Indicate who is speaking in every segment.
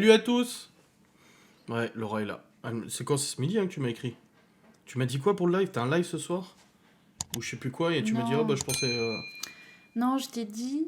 Speaker 1: Salut à tous. Ouais, Laura est là. C'est quand? C'est ce midi que tu m'as écrit. Tu m'as dit quoi pour le live? T'as un live ce soir? Ou je sais plus quoi, et tu m'as dit,
Speaker 2: Non.
Speaker 1: je pensais...
Speaker 2: Non, je t'ai dit,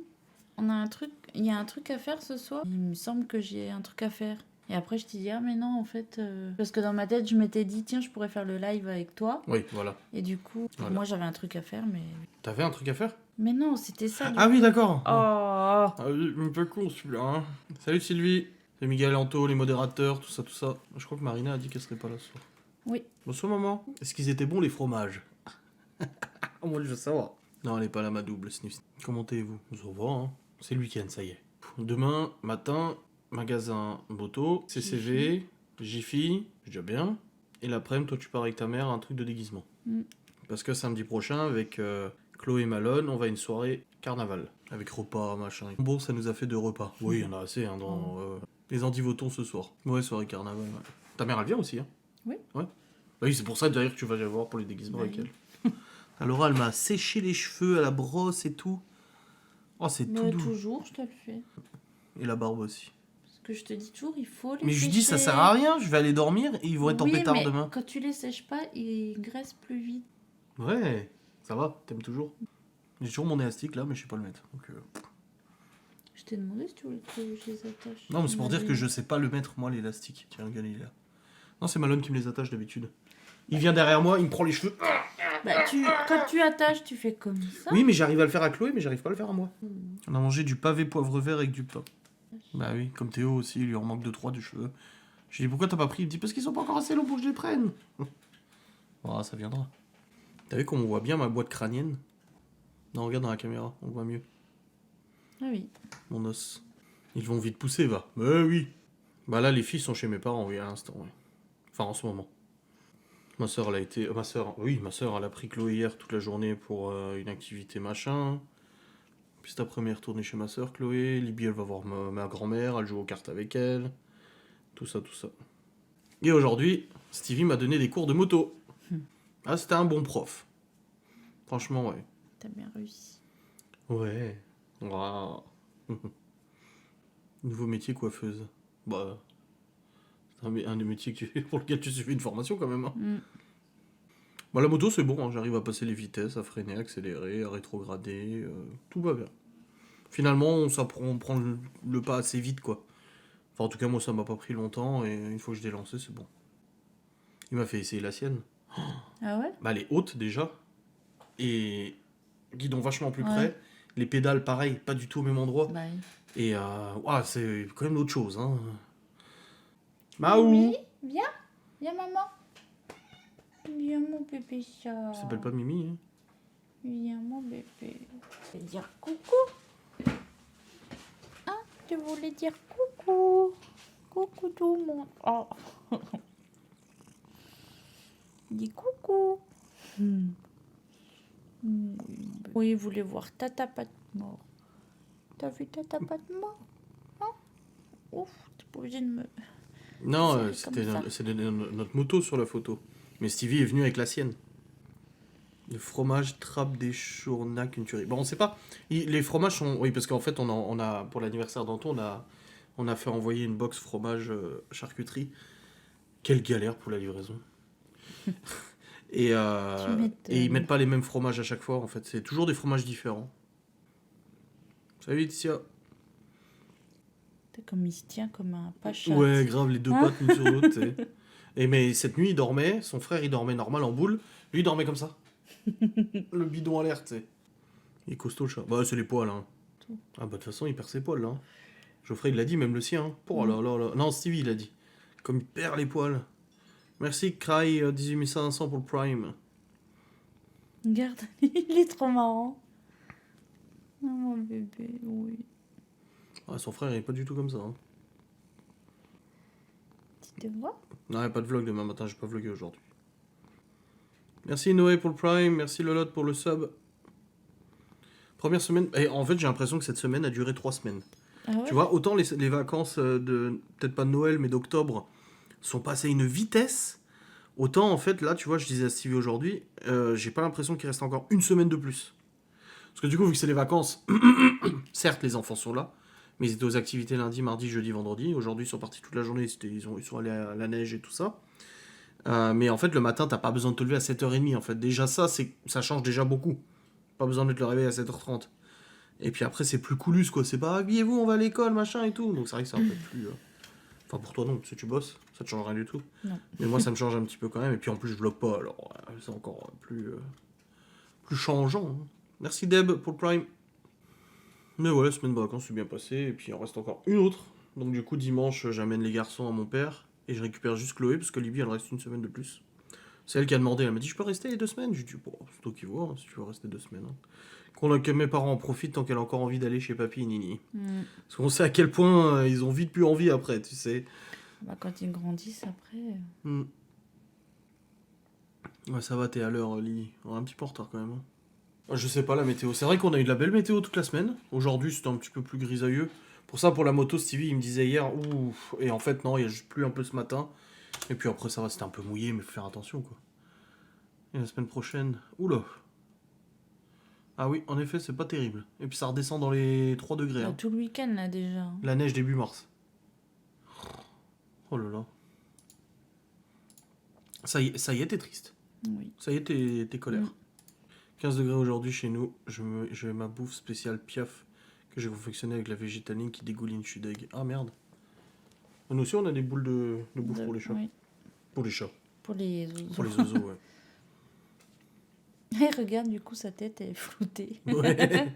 Speaker 2: il y a un truc à faire ce soir. Il me semble que j'ai un truc à faire. Et après, je t'ai dit, ah, mais non, en fait. Parce que dans ma tête, je m'étais dit, tiens, je pourrais faire le live avec toi.
Speaker 1: Oui, voilà.
Speaker 2: Et du coup,
Speaker 1: Voilà.
Speaker 2: moi, j'avais un truc à faire, mais.
Speaker 1: T'avais un truc à faire?
Speaker 2: Mais non, c'était ça.
Speaker 1: Ah oui, d'accord.
Speaker 2: Oh.
Speaker 1: Ah oui, un peu con celui-là. Hein. Salut Sylvie. C'est Miguel Anto, les modérateurs, tout ça, tout ça. Je crois que Marina a dit qu'elle serait pas là ce soir.
Speaker 2: Oui.
Speaker 1: Bonsoir maman. Est-ce qu'ils étaient bons les fromages? Oh moi je veux savoir. Non, elle est pas là ma double sniff. Comment allez-vous? Ça va, hein. C'est le week-end, ça y est. Demain matin, magasin moto, CCV, Jiffy, c'est déjà bien. Et l'après-midi, toi tu pars avec ta mère à un truc de déguisement. Parce que samedi prochain, avec Chloé et Malone, on va à une soirée carnaval. Avec repas, machin. Bon, ça nous a fait 2 repas. Oui, il y en a assez hein, dans les Andivotons ce soir. Ouais, soirée carnaval. Ouais. Ta mère, elle vient aussi, hein?
Speaker 2: Oui.
Speaker 1: Ouais. Bah oui, c'est pour ça d'ailleurs que tu vas la voir pour les déguisements avec
Speaker 2: Oui.
Speaker 1: elle. Alors, elle m'a séché les cheveux à la brosse et tout. Oh, c'est tout
Speaker 2: Mais
Speaker 1: doux.
Speaker 2: toujours, je te le fais.
Speaker 1: Et la barbe aussi.
Speaker 2: Parce que je te dis toujours, il faut les
Speaker 1: Mais je
Speaker 2: sécher.
Speaker 1: dis, ça sert à rien, je vais aller dormir et ils vont être en pétard
Speaker 2: mais
Speaker 1: demain.
Speaker 2: quand tu les sèches pas, ils graissent plus vite.
Speaker 1: Ouais, ça va, t'aimes toujours. J'ai toujours mon élastique là, mais je sais pas le mettre. Donc,
Speaker 2: Je t'ai demandé si tu voulais que je les attache.
Speaker 1: non, mais c'est pour dire que je sais pas le mettre, moi, l'élastique. Tiens, regarde, il est là. Non, c'est Malone qui me les attache d'habitude. Il vient derrière moi, il me prend les cheveux.
Speaker 2: Bah, quand tu attaches, tu fais comme ça.
Speaker 1: Oui, mais j'arrive à le faire à Chloé, mais j'arrive pas à le faire à moi. On a mangé du pavé poivre vert avec du pain. Bah oui, comme Théo aussi, il lui en manque 2-3 de cheveux. Je lui dis pourquoi t'as pas pris? Il me dit parce qu'ils sont pas encore assez longs pour que je les prenne. Oh, ça viendra. T'as vu qu'on voit bien ma boîte crânienne? Non, regarde dans la caméra, on voit mieux.
Speaker 2: Ah oui.
Speaker 1: Mon os. Ils vont vite pousser, va. Mais oui. Bah là, les filles sont chez mes parents, oui, à l'instant, oui. Enfin, en ce moment. Ma soeur, elle a été... ma soeur, elle a pris Chloé hier toute la journée pour une activité machin. Puis cet après-midi, elle est retournée chez ma soeur, Chloé. Libye, elle va voir ma grand-mère, elle joue aux cartes avec elle. Tout ça, tout ça. Et aujourd'hui, Stevie m'a donné des cours de moto. Ah, c'était un bon prof. Franchement, ouais.
Speaker 2: T'as bien réussi.
Speaker 1: Ouais. Waouh. Nouveau métier, coiffeuse. Bah... c'est un des métiers pour lequel tu suivis une formation quand même. Hein. Bah, la moto c'est bon, hein. J'arrive à passer les vitesses, à freiner, à accélérer, à rétrograder, tout va bien. Finalement, on prend le pas assez vite quoi. Enfin en tout cas moi ça m'a pas pris longtemps et une fois que je l'ai lancé c'est bon. Il m'a fait essayer la sienne.
Speaker 2: Ah ouais?
Speaker 1: Bah elle est haute déjà. Et guidon vachement plus
Speaker 2: Ouais.
Speaker 1: près. Les pédales pareil, pas du tout au même endroit.
Speaker 2: Bah oui.
Speaker 1: Et c'est quand même autre chose. Hein. Maou!
Speaker 2: Mimi, viens. Viens maman. Viens mon bébé chat.
Speaker 1: Ça s'appelle pas Mimi. Hein.
Speaker 2: Viens mon bébé. Je vais dire coucou. Hein? Tu voulais dire coucou. Coucou tout le monde. Oh. Dis coucou. Oui, il voulait voir Tata Pat mort. T'as vu Tata Pat mort? Hein? Ouf, t'es pas obligé de me...
Speaker 1: Non,
Speaker 2: C'est comme ça.
Speaker 1: c'était notre moto sur la photo. Mais Stevie est venu avec la sienne. Le fromage trappe des chournacs, une tuerie. Bon, on sait pas. Les fromages sont... Oui, parce qu'en fait, on a pour l'anniversaire d'Anton, on a fait envoyer une box fromage charcuterie. Quelle galère pour la livraison. et ils mettent pas les mêmes fromages à chaque fois, en fait. C'est toujours des fromages différents. Salut, Laetitia.
Speaker 2: Comme il se tient comme un pachat.
Speaker 1: Ouais, grave, les deux pattes l'une sur l'autre. T'sais. Et mais cette nuit, il dormait, son frère, il dormait normal en boule. Lui, il dormait comme ça. Le bidon à l'air, tu sais. Il est costaud, le chat. Bah, c'est les poils, hein. Ah, bah, de toute façon, il perd ses poils, là. Hein. Geoffrey, il l'a dit, même le sien. Hein. Oh là là là. Non, Stevie, il l'a dit. Comme il perd les poils. Merci, Cry 18500 pour le Prime.
Speaker 2: Regarde, il est trop marrant. Oh, mon bébé, oui.
Speaker 1: Ah, son frère, il est pas du tout comme ça. Hein.
Speaker 2: Tu te vois?
Speaker 1: Non, il n'y a pas de vlog demain matin, j'ai pas vlogué aujourd'hui. Merci Noé pour le Prime, merci Lolotte pour le sub. Première semaine. Et en fait, j'ai l'impression que cette semaine a duré 3 semaines.
Speaker 2: Ah ouais?
Speaker 1: Tu vois, autant les vacances de, peut-être pas de Noël, mais d'octobre, sont passées à une vitesse. Autant, en fait, là, tu vois, je disais à Stevie aujourd'hui, j'ai pas l'impression qu'il reste encore une semaine de plus. Parce que du coup, vu que c'est les vacances, certes, les enfants sont là, Mais ils étaient aux activités lundi, mardi, jeudi, vendredi. Aujourd'hui, ils sont partis toute la journée. Ils sont allés à la neige et tout ça. Mais en fait, le matin, t'as pas besoin de te lever à 7h30. En fait, déjà ça change déjà beaucoup. Pas besoin de te réveiller à 7h30. Et puis après, c'est plus coolus, quoi. C'est pas habillez-vous, on va à l'école, machin et tout. Donc c'est vrai que c'est un peu plus. Enfin, pour toi, non, parce que tu bosses, ça te change rien du tout.
Speaker 2: Non.
Speaker 1: Mais moi, ça me change un petit peu quand même. Et puis en plus, je vlog pas, alors c'est encore plus changeant. Hein. Merci Deb pour le Prime. Mais ouais, la semaine de vacances s'est bien passée. Et puis il en reste encore une autre. Donc du coup, dimanche, j'amène les garçons à mon père. Et je récupère juste Chloé, parce que Libye, elle reste une semaine de plus. C'est elle qui a demandé. Elle m'a dit, je peux rester les 2 semaines. Je lui ai dit, bon, c'est toi qui vois, hein, si tu veux rester 2 semaines. Hein. Que mes parents en profitent tant qu'elle a encore envie d'aller chez papy et Nini. Parce qu'on sait à quel point ils ont vite plus envie après, tu sais.
Speaker 2: Bah, quand ils grandissent après.
Speaker 1: Ouais, ça va, t'es à l'heure, Lily. On est un petit peu en retard quand même. Hein. Je sais pas la météo. C'est vrai qu'on a eu de la belle météo toute la semaine. Aujourd'hui, c'était un petit peu plus grisailleux. Pour ça, pour la moto, Stevie, il me disait hier, ouh. Et en fait, non, il y a juste plu un peu ce matin. Et puis après, ça va, c'était un peu mouillé, mais faut faire attention, quoi. Et la semaine prochaine, oula. Ah oui, en effet, c'est pas terrible. Et puis ça redescend dans les 3 degrés.
Speaker 2: Bah,
Speaker 1: Hein.
Speaker 2: tout le week-end là déjà.
Speaker 1: La neige début mars. Oh là là. Ça y est, t'es triste.
Speaker 2: Oui.
Speaker 1: Ça y est, t'es colère. 15 degrés aujourd'hui chez nous. J'ai ma bouffe spéciale Piaf que j'ai confectionnée avec la végétaline qui dégouline. Je suis deg. Ah merde. Nous aussi, on a des boules de bouffe pour les chats.
Speaker 2: Oui.
Speaker 1: Pour les chats.
Speaker 2: Pour les oiseaux.
Speaker 1: Pour les oiseaux, ouais.
Speaker 2: Et regarde, du coup, sa tête est floutée.
Speaker 1: Ouais.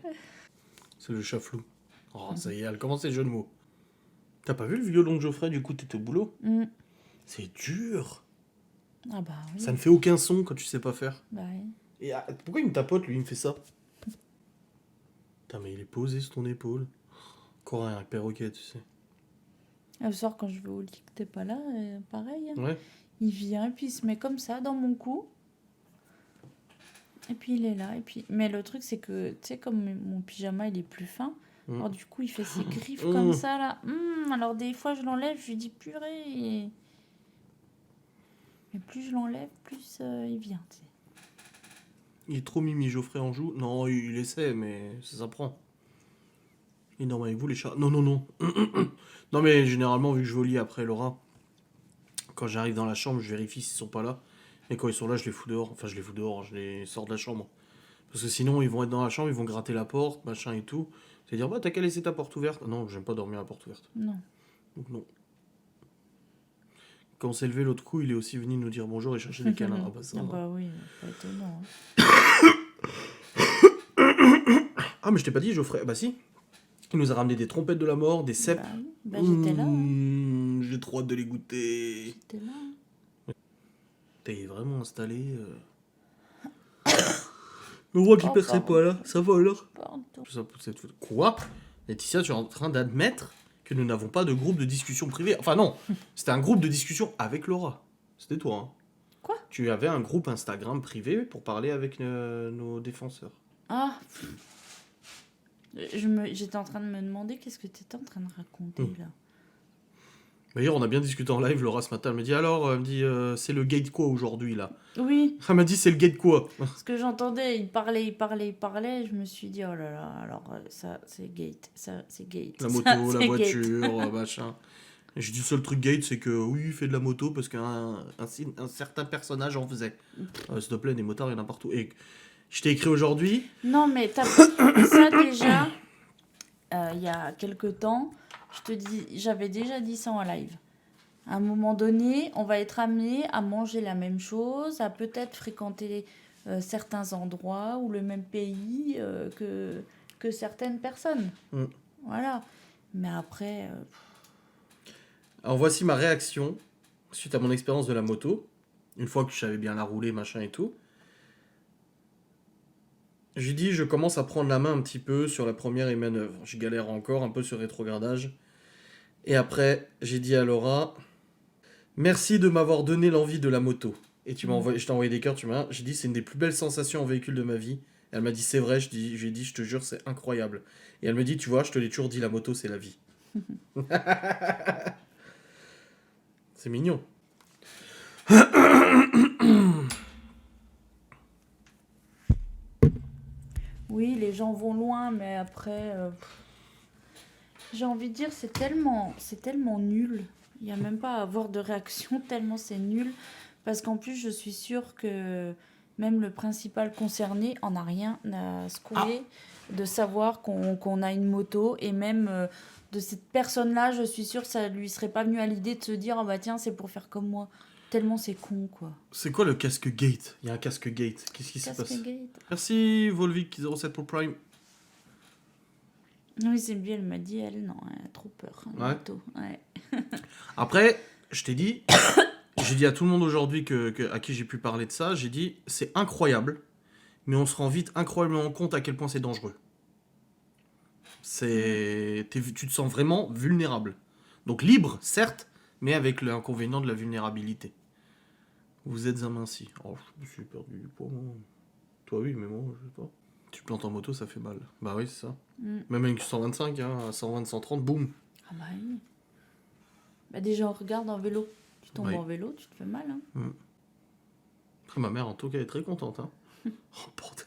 Speaker 1: C'est le chat flou. Oh, ça y est, elle commence les jeux de mots. T'as pas vu le violon de Geoffrey, du coup, t'étais au boulot? C'est dur.
Speaker 2: Ah bah oui.
Speaker 1: Ça ne fait aucun son quand tu sais pas faire.
Speaker 2: Bah oui.
Speaker 1: Et pourquoi il me tapote, lui, il me fait ça? Putain, mais il est posé sur ton épaule. Encore un perroquet, tu sais.
Speaker 2: Le soir, quand je vais au lit, que t'es pas là, pareil. Hein.
Speaker 1: Ouais.
Speaker 2: Il vient et puis il se met comme ça dans mon cou. Et puis il est là. Et puis... Mais le truc, c'est que, tu sais, comme mon pyjama, il est plus fin. Alors du coup, il fait ses griffes comme ça, là. Alors des fois, je l'enlève, je lui dis purée. Mais plus je l'enlève, plus il vient, tu sais.
Speaker 1: Il est trop mimi, Geoffrey en joue. Non, il essaie, mais ça s'apprend. Il est normal avec vous, les chats. Non, non, non. Non, mais généralement, vu que je vais au lit après Laura, quand j'arrive dans la chambre, je vérifie s'ils sont pas là. Et quand ils sont là, je les fous dehors. Enfin, je les fous dehors, je les sors de la chambre. Parce que sinon, ils vont être dans la chambre, ils vont gratter la porte, machin et tout. C'est dire, bah, t'as qu'à laisser ta porte ouverte. Non, j'aime pas dormir à la porte ouverte.
Speaker 2: Non.
Speaker 1: Donc, non. Quand on s'est levé l'autre coup, il est aussi venu nous dire bonjour et chercher des câlins. Ah, bah, ça,
Speaker 2: Ah bah oui, pas étonnant.
Speaker 1: Ah, mais je t'ai pas dit, Geoffrey. Bah, si. Il nous a ramené des trompettes de la mort, des cèpes.
Speaker 2: Bah, oui. Bah j'étais là. Hein.
Speaker 1: J'ai trop hâte de les goûter.
Speaker 2: J'étais là. Hein.
Speaker 1: T'es vraiment installé. Le roi qui perd ses poils, là. Ça va alors?
Speaker 2: Pardon.
Speaker 1: Quoi? Laetitia, tu es en train d'admettre que nous n'avons pas de groupe de discussion privé. Enfin, non. C'était un groupe de discussion avec Laura. C'était toi, hein.
Speaker 2: Quoi?
Speaker 1: Tu avais un groupe Instagram privé pour parler avec nos défenseurs.
Speaker 2: Ah. J'étais en train de me demander qu'est-ce que tu étais en train de raconter là.
Speaker 1: D'ailleurs, on a bien discuté en live, Laura, ce matin. Elle me dit alors, c'est le gate quoi aujourd'hui là?
Speaker 2: Oui.
Speaker 1: Elle m'a dit c'est le gate quoi?
Speaker 2: Parce que j'entendais, il parlait. Je me suis dit, oh là là, alors ça c'est gate. Ça c'est gate.
Speaker 1: La moto,
Speaker 2: ça,
Speaker 1: la voiture,
Speaker 2: gate.
Speaker 1: machin. Et j'ai dit le seul truc gate, c'est que oui, il fait de la moto parce qu'un certain personnage en faisait. S'il te plaît, des motards, il y en a partout. Et je t'ai écrit aujourd'hui.
Speaker 2: Non, mais ça déjà, il y a quelques temps, j'avais déjà dit ça en live. À un moment donné, on va être amené à manger la même chose, à peut-être fréquenter certains endroits ou le même pays que certaines personnes. Voilà. Mais après...
Speaker 1: Alors voici ma réaction suite à mon expérience de la moto. Une fois que je savais bien la rouler, machin et tout. J'ai dit, je commence à prendre la main un petit peu sur la première manœuvre. Je galère encore un peu sur rétrogradage. Et après, j'ai dit à Laura, merci de m'avoir donné l'envie de la moto. Et je t'ai envoyé des cœurs, j'ai dit, c'est une des plus belles sensations en véhicule de ma vie. Et elle m'a dit, c'est vrai, j'ai dit, je te jure, c'est incroyable. Et elle me dit, tu vois, je te l'ai toujours dit, la moto, c'est la vie. C'est mignon.
Speaker 2: Oui, les gens vont loin, mais après... J'ai envie de dire, c'est tellement nul. Il n'y a même pas à avoir de réaction, tellement c'est nul. Parce qu'en plus, je suis sûre que même le principal concerné en a rien à secouer de savoir qu'on a une moto. Et même de cette personne-là, je suis sûre que ça lui serait pas venu à l'idée de se dire, ah bah tiens, c'est pour faire comme moi. Tellement c'est con, quoi.
Speaker 1: C'est quoi le casque gate? Il y a un casque gate. Qu'est-ce qui se passe?
Speaker 2: Cascade.
Speaker 1: Merci Volvic07 pour Prime.
Speaker 2: Oui, c'est bien, elle m'a dit, elle, non, elle a trop peur.
Speaker 1: Ouais.
Speaker 2: Moto. Ouais.
Speaker 1: Après, je t'ai dit, j'ai dit à tout le monde aujourd'hui à qui j'ai pu parler de ça, j'ai dit, c'est incroyable, mais on se rend vite incroyablement compte à quel point c'est dangereux. Tu te sens vraiment vulnérable. Donc libre, certes, mais avec l'inconvénient de la vulnérabilité. Vous êtes aminci. Oh, je me suis perdu du poids, moi. Toi, oui, mais moi, je sais pas. Tu plantes en moto, ça fait mal. Bah oui, c'est ça. Même avec 125, hein, à 120, 130, boum.
Speaker 2: Ah bah oui. Bah déjà, regarde en vélo. Tu tombes
Speaker 1: Oui.
Speaker 2: en vélo, tu te fais mal. Hein.
Speaker 1: Ma mère, en tout cas, est très contente. Hein. Oh, bordel.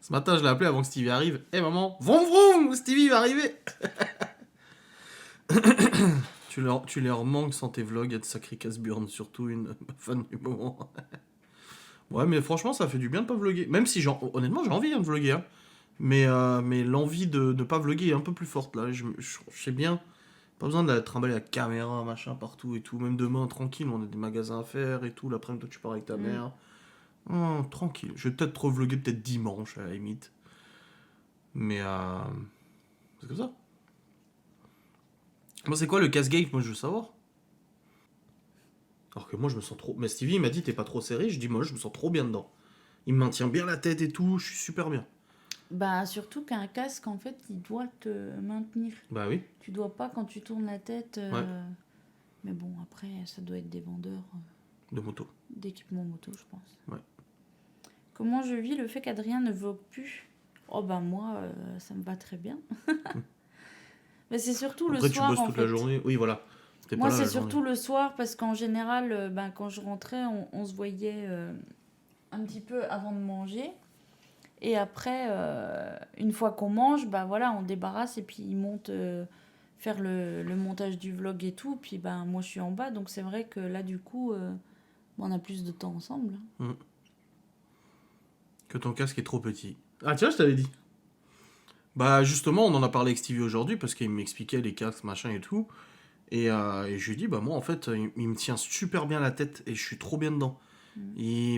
Speaker 1: Ce matin, je l'ai appelé avant que Stevie arrive. Eh maman, vroom vroom, Stevie va arriver. Tu leur manques sans tes vlogs, il y a de sacrés casse-burnes, surtout une fan du moment. Ouais, mais franchement, ça fait du bien de pas vlogger. Même si, honnêtement, j'ai envie de vlogger. Hein. Mais l'envie de ne pas vlogger est un peu plus forte, là. Je sais bien, pas besoin de trimballer la caméra, machin, partout et tout. Même demain, tranquille, on a des magasins à faire et tout. L'après-midi, toi, tu pars avec ta mère. Oh, tranquille. Je vais peut-être revlogger peut-être dimanche, à la limite. Mais c'est comme ça. Moi, c'est quoi le casse-gate? Moi, je veux savoir. Alors que moi, je me sens trop... Mais Stevie, il m'a dit, t'es pas trop serré. Je dis, moi, je me sens trop bien dedans. Il me maintient bien la tête et tout. Je suis super bien.
Speaker 2: Bah surtout qu'un casque, en fait, il doit te maintenir.
Speaker 1: Bah oui.
Speaker 2: Tu dois pas, quand tu tournes la tête...
Speaker 1: Ouais.
Speaker 2: Mais bon, après, ça doit être des vendeurs
Speaker 1: De moto.
Speaker 2: d'équipements moto, je pense.
Speaker 1: Ouais.
Speaker 2: Comment je vis le fait qu'Adrien ne vlog plus? Oh bah moi, ça me va très bien. Mais c'est surtout
Speaker 1: Après,
Speaker 2: le soir,
Speaker 1: tu bosses toute la journée. Oui, voilà. T'es
Speaker 2: Moi,
Speaker 1: pas là
Speaker 2: c'est
Speaker 1: la
Speaker 2: surtout
Speaker 1: journée.
Speaker 2: le soir parce qu'en général, quand je rentrais, on se voyait un petit peu avant de manger. Et après, une fois qu'on mange, bah voilà, on débarrasse et puis il monte faire le montage du vlog et tout. Puis ben moi, je suis en bas, donc c'est vrai que là, du coup, on a plus de temps ensemble.
Speaker 1: Que ton casque est trop petit. Ah tiens, je t'avais dit. Bah justement, on en a parlé avec Stevie aujourd'hui parce qu'il m'expliquait les casques, machin et tout. Et je lui ai dit, bah moi en fait, il me tient super bien la tête et je suis trop bien dedans.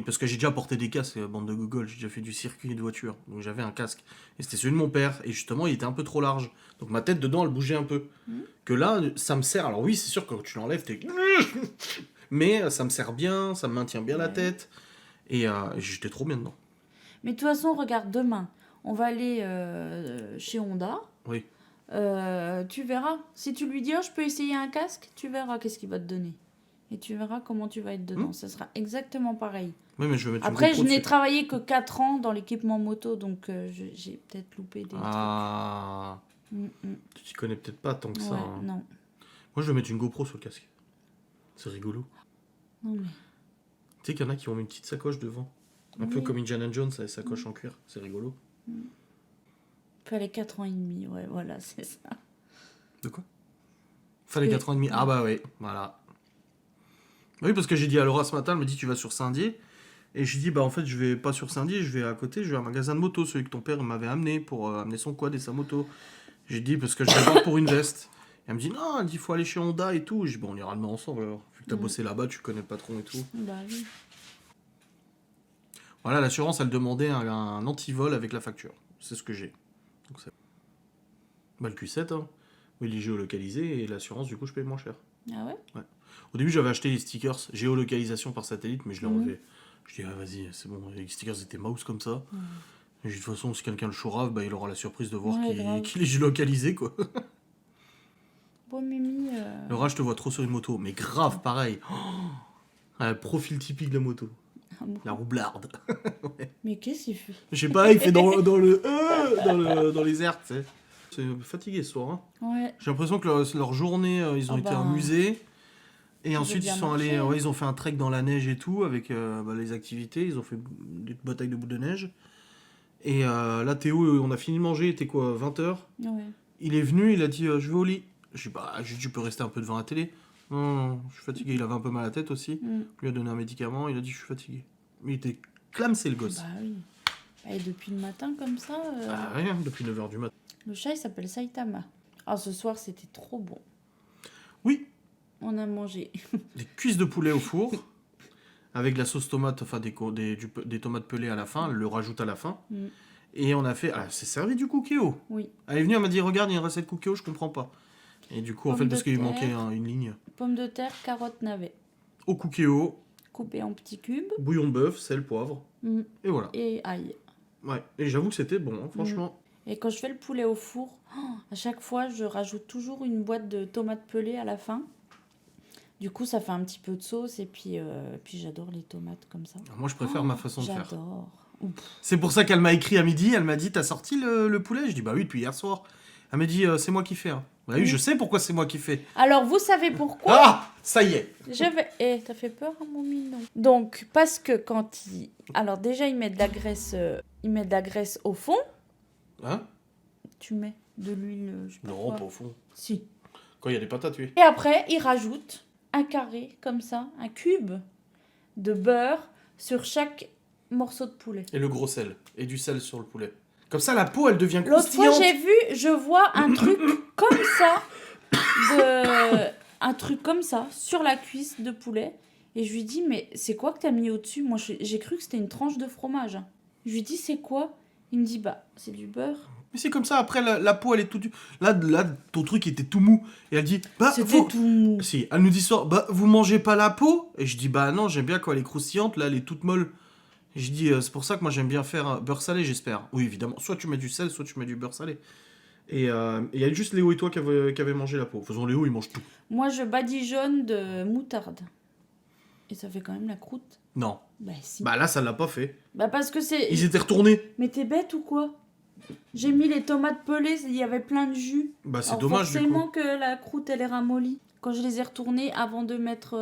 Speaker 1: Parce que j'ai déjà porté des casques, bande de Google, j'ai déjà fait du circuit de voiture. Donc j'avais un casque. Et c'était celui de mon père. Et justement, il était un peu trop large. Donc ma tête dedans, elle bougeait un peu. Que là, ça me sert. Alors oui, c'est sûr que quand tu l'enlèves, t'es... Mais ça me sert bien, ça me maintient bien la tête. Et j'étais trop bien dedans.
Speaker 2: Mais de toute façon, regarde, demain, on va aller chez Honda.
Speaker 1: Oui.
Speaker 2: Tu verras. Si tu lui dis, oh, je peux essayer un casque, tu verras qu'est-ce qu'il va te donner. Et tu verras comment tu vas être dedans. Ça sera exactement pareil.
Speaker 1: Oui, mais je vais mettre
Speaker 2: Après,
Speaker 1: une
Speaker 2: je
Speaker 1: GoPro
Speaker 2: n'ai
Speaker 1: dessus.
Speaker 2: travaillé que 4 ans dans l'équipement moto, donc j'ai peut-être loupé des
Speaker 1: Ah,
Speaker 2: trucs.
Speaker 1: tu t'y connais peut-être pas tant que ça.
Speaker 2: Ouais,
Speaker 1: Hein.
Speaker 2: non.
Speaker 1: Moi, je vais mettre une GoPro sur le casque. C'est rigolo.
Speaker 2: Non, mais...
Speaker 1: Tu sais qu'il y en a qui ont mis une petite sacoche devant. Un peu
Speaker 2: Oui.
Speaker 1: comme Indiana Jones, avec sacoche en cuir. C'est rigolo.
Speaker 2: Fallait 4 ans et demi, ouais, voilà, c'est ça.
Speaker 1: De quoi? Fallait
Speaker 2: Oui.
Speaker 1: 4 ans et demi. Ah bah oui, voilà. Oui, parce que j'ai dit à Laura ce matin, elle me dit tu vas sur Saint-Dié. Et j'ai dit bah en fait je vais pas sur Saint-Dié, je vais à côté, je vais à un magasin de moto, celui que ton père m'avait amené pour amener son quad et sa moto. J'ai dit parce que je vais voir pour une veste. Et elle me dit non, elle dit faut aller chez Honda et tout. J'ai dit bon on ira demain ensemble alors. Vu que t'as bossé là-bas, tu connais le patron et tout.
Speaker 2: Bah oui.
Speaker 1: Voilà, l'assurance elle demandait un antivol avec la facture. C'est ce que j'ai. Donc c'est... Bah le Q7, hein. Oui, il est géolocalisé et l'assurance du coup je paye moins cher.
Speaker 2: Ah ouais?
Speaker 1: Au début, j'avais acheté les stickers géolocalisation par satellite, mais je l'ai enlevé. Je dis, ah, vas-y, c'est bon, les stickers étaient mouse comme ça. Et j'ai dit, de toute façon, si quelqu'un le chourave, bah, il aura la surprise de voir
Speaker 2: Ouais,
Speaker 1: qu'il est géolocalisé, quoi.
Speaker 2: Bon, Mimi...
Speaker 1: Laura, je te vois trop sur une moto, mais grave, pareil. Profil typique de la moto.
Speaker 2: Ah bon.
Speaker 1: La roublarde.
Speaker 2: Mais qu'est-ce qu'il fait?
Speaker 1: Je sais pas, il fait dans les airs, tu sais. C'est fatigué ce soir, hein.
Speaker 2: Ouais.
Speaker 1: J'ai l'impression que leur journée, ils ont été amusés. Et ensuite, ils sont allés, ils ont fait un trek dans la neige et tout, avec les activités. Ils ont fait des batailles de boules de neige. Et là, Théo, on a fini de manger, il était quoi, 20h?
Speaker 2: Ouais.
Speaker 1: Il est venu, il a dit je vais au lit. Je dis bah tu peux rester un peu devant la télé. Non, je suis fatigué. Il avait un peu mal à la tête aussi.
Speaker 2: Mm.
Speaker 1: Je lui ai donné un médicament, il a dit je suis fatigué. Mais il était clamsé le gosse.
Speaker 2: Bah oui. Et depuis le matin comme ça,
Speaker 1: Ah, rien, depuis 9h du matin.
Speaker 2: le chat il s'appelle Saitama. Ah ce soir c'était trop bon.
Speaker 1: Oui,
Speaker 2: On a mangé.
Speaker 1: des cuisses de poulet au four. Avec de la sauce tomate, enfin des tomates pelées à la fin, elle le rajoute à la fin.
Speaker 2: Mm.
Speaker 1: Et on a fait. Ah, c'est servi du cookéo.
Speaker 2: Oui.
Speaker 1: Elle est venue, elle m'a dit regarde, il y a une recette cookéo, je comprends pas. Et du coup, en
Speaker 2: Pommes
Speaker 1: fait,
Speaker 2: de
Speaker 1: parce qu'il
Speaker 2: terre.
Speaker 1: manquait une ligne.
Speaker 2: Pommes de terre, carottes, navets.
Speaker 1: Au cookéo,
Speaker 2: Coupées en petits cubes.
Speaker 1: bouillon de bœuf, sel, poivre.
Speaker 2: Mm.
Speaker 1: Et voilà.
Speaker 2: Et ail.
Speaker 1: Ouais. Et j'avoue que c'était bon, hein, franchement.
Speaker 2: Et quand je fais le poulet au four, à chaque fois, je rajoute toujours une boîte de tomates pelées à la fin. Du coup, ça fait un petit peu de sauce et puis j'adore les tomates comme ça.
Speaker 1: Moi, je préfère ma façon de faire.
Speaker 2: J'adore.
Speaker 1: C'est pour ça qu'elle m'a écrit à midi. Elle m'a dit t'as sorti le poulet? Je dis bah oui, depuis hier soir. Elle m'a dit c'est moi qui fais. Hein. Bah oui,
Speaker 2: Oui.
Speaker 1: je sais pourquoi c'est moi qui fais.
Speaker 2: Alors, vous savez pourquoi?
Speaker 1: Ah, ça y est.
Speaker 2: Je vais... Eh, t'as fait peur, hein, mon mignon. Donc, parce que quand il... Alors, déjà, il met de la graisse au fond.
Speaker 1: Hein?
Speaker 2: Tu mets de l'huile, je sais pas
Speaker 1: Non,
Speaker 2: quoi.
Speaker 1: pas au fond.
Speaker 2: Si.
Speaker 1: Quand il y a des patates, oui.
Speaker 2: Et après, il rajoute un carré, comme ça, un cube de beurre sur chaque morceau de poulet.
Speaker 1: Et le gros sel. Et du sel sur le poulet. Comme ça, la peau, elle devient
Speaker 2: L'autre fois,
Speaker 1: croustillante.
Speaker 2: j'ai vu, je vois un truc comme ça, un truc comme ça, sur la cuisse de poulet. Et je lui dis, mais c'est quoi que t'as mis au-dessus? Moi, j'ai cru que c'était une tranche de fromage. Je lui dis, c'est quoi? Il me dit, bah, c'est du beurre.
Speaker 1: Mais c'est comme ça, après, la peau, elle est toute... Là, ton truc était tout mou. Et elle dit, bah,
Speaker 2: C'était tout mou.
Speaker 1: Si, elle nous dit ça, bah, vous mangez pas la peau? Et je dis, bah non, j'aime bien quand elle est croustillante, là, elle est toute molle. Et je dis, c'est pour ça que moi, j'aime bien faire beurre salé, j'espère. Oui, évidemment. Soit tu mets du sel, soit tu mets du beurre salé. Et il y a juste Léo et toi qui avaient mangé la peau. Faisons Léo, il mange tout.
Speaker 2: Moi, je badigeonne de moutarde. Et ça fait quand même la croûte.
Speaker 1: Non.
Speaker 2: Bah, si.
Speaker 1: Bah là, ça l'a pas fait.
Speaker 2: Bah, parce que c'est...
Speaker 1: Ils étaient retournés.
Speaker 2: Mais t'es bête ou quoi? J'ai mis les tomates pelées, il y avait plein de jus.
Speaker 1: Bah, c'est
Speaker 2: Alors,
Speaker 1: dommage, du
Speaker 2: forcément
Speaker 1: coup.
Speaker 2: que la croûte, elle est ramollie. Quand je les ai retournées avant de mettre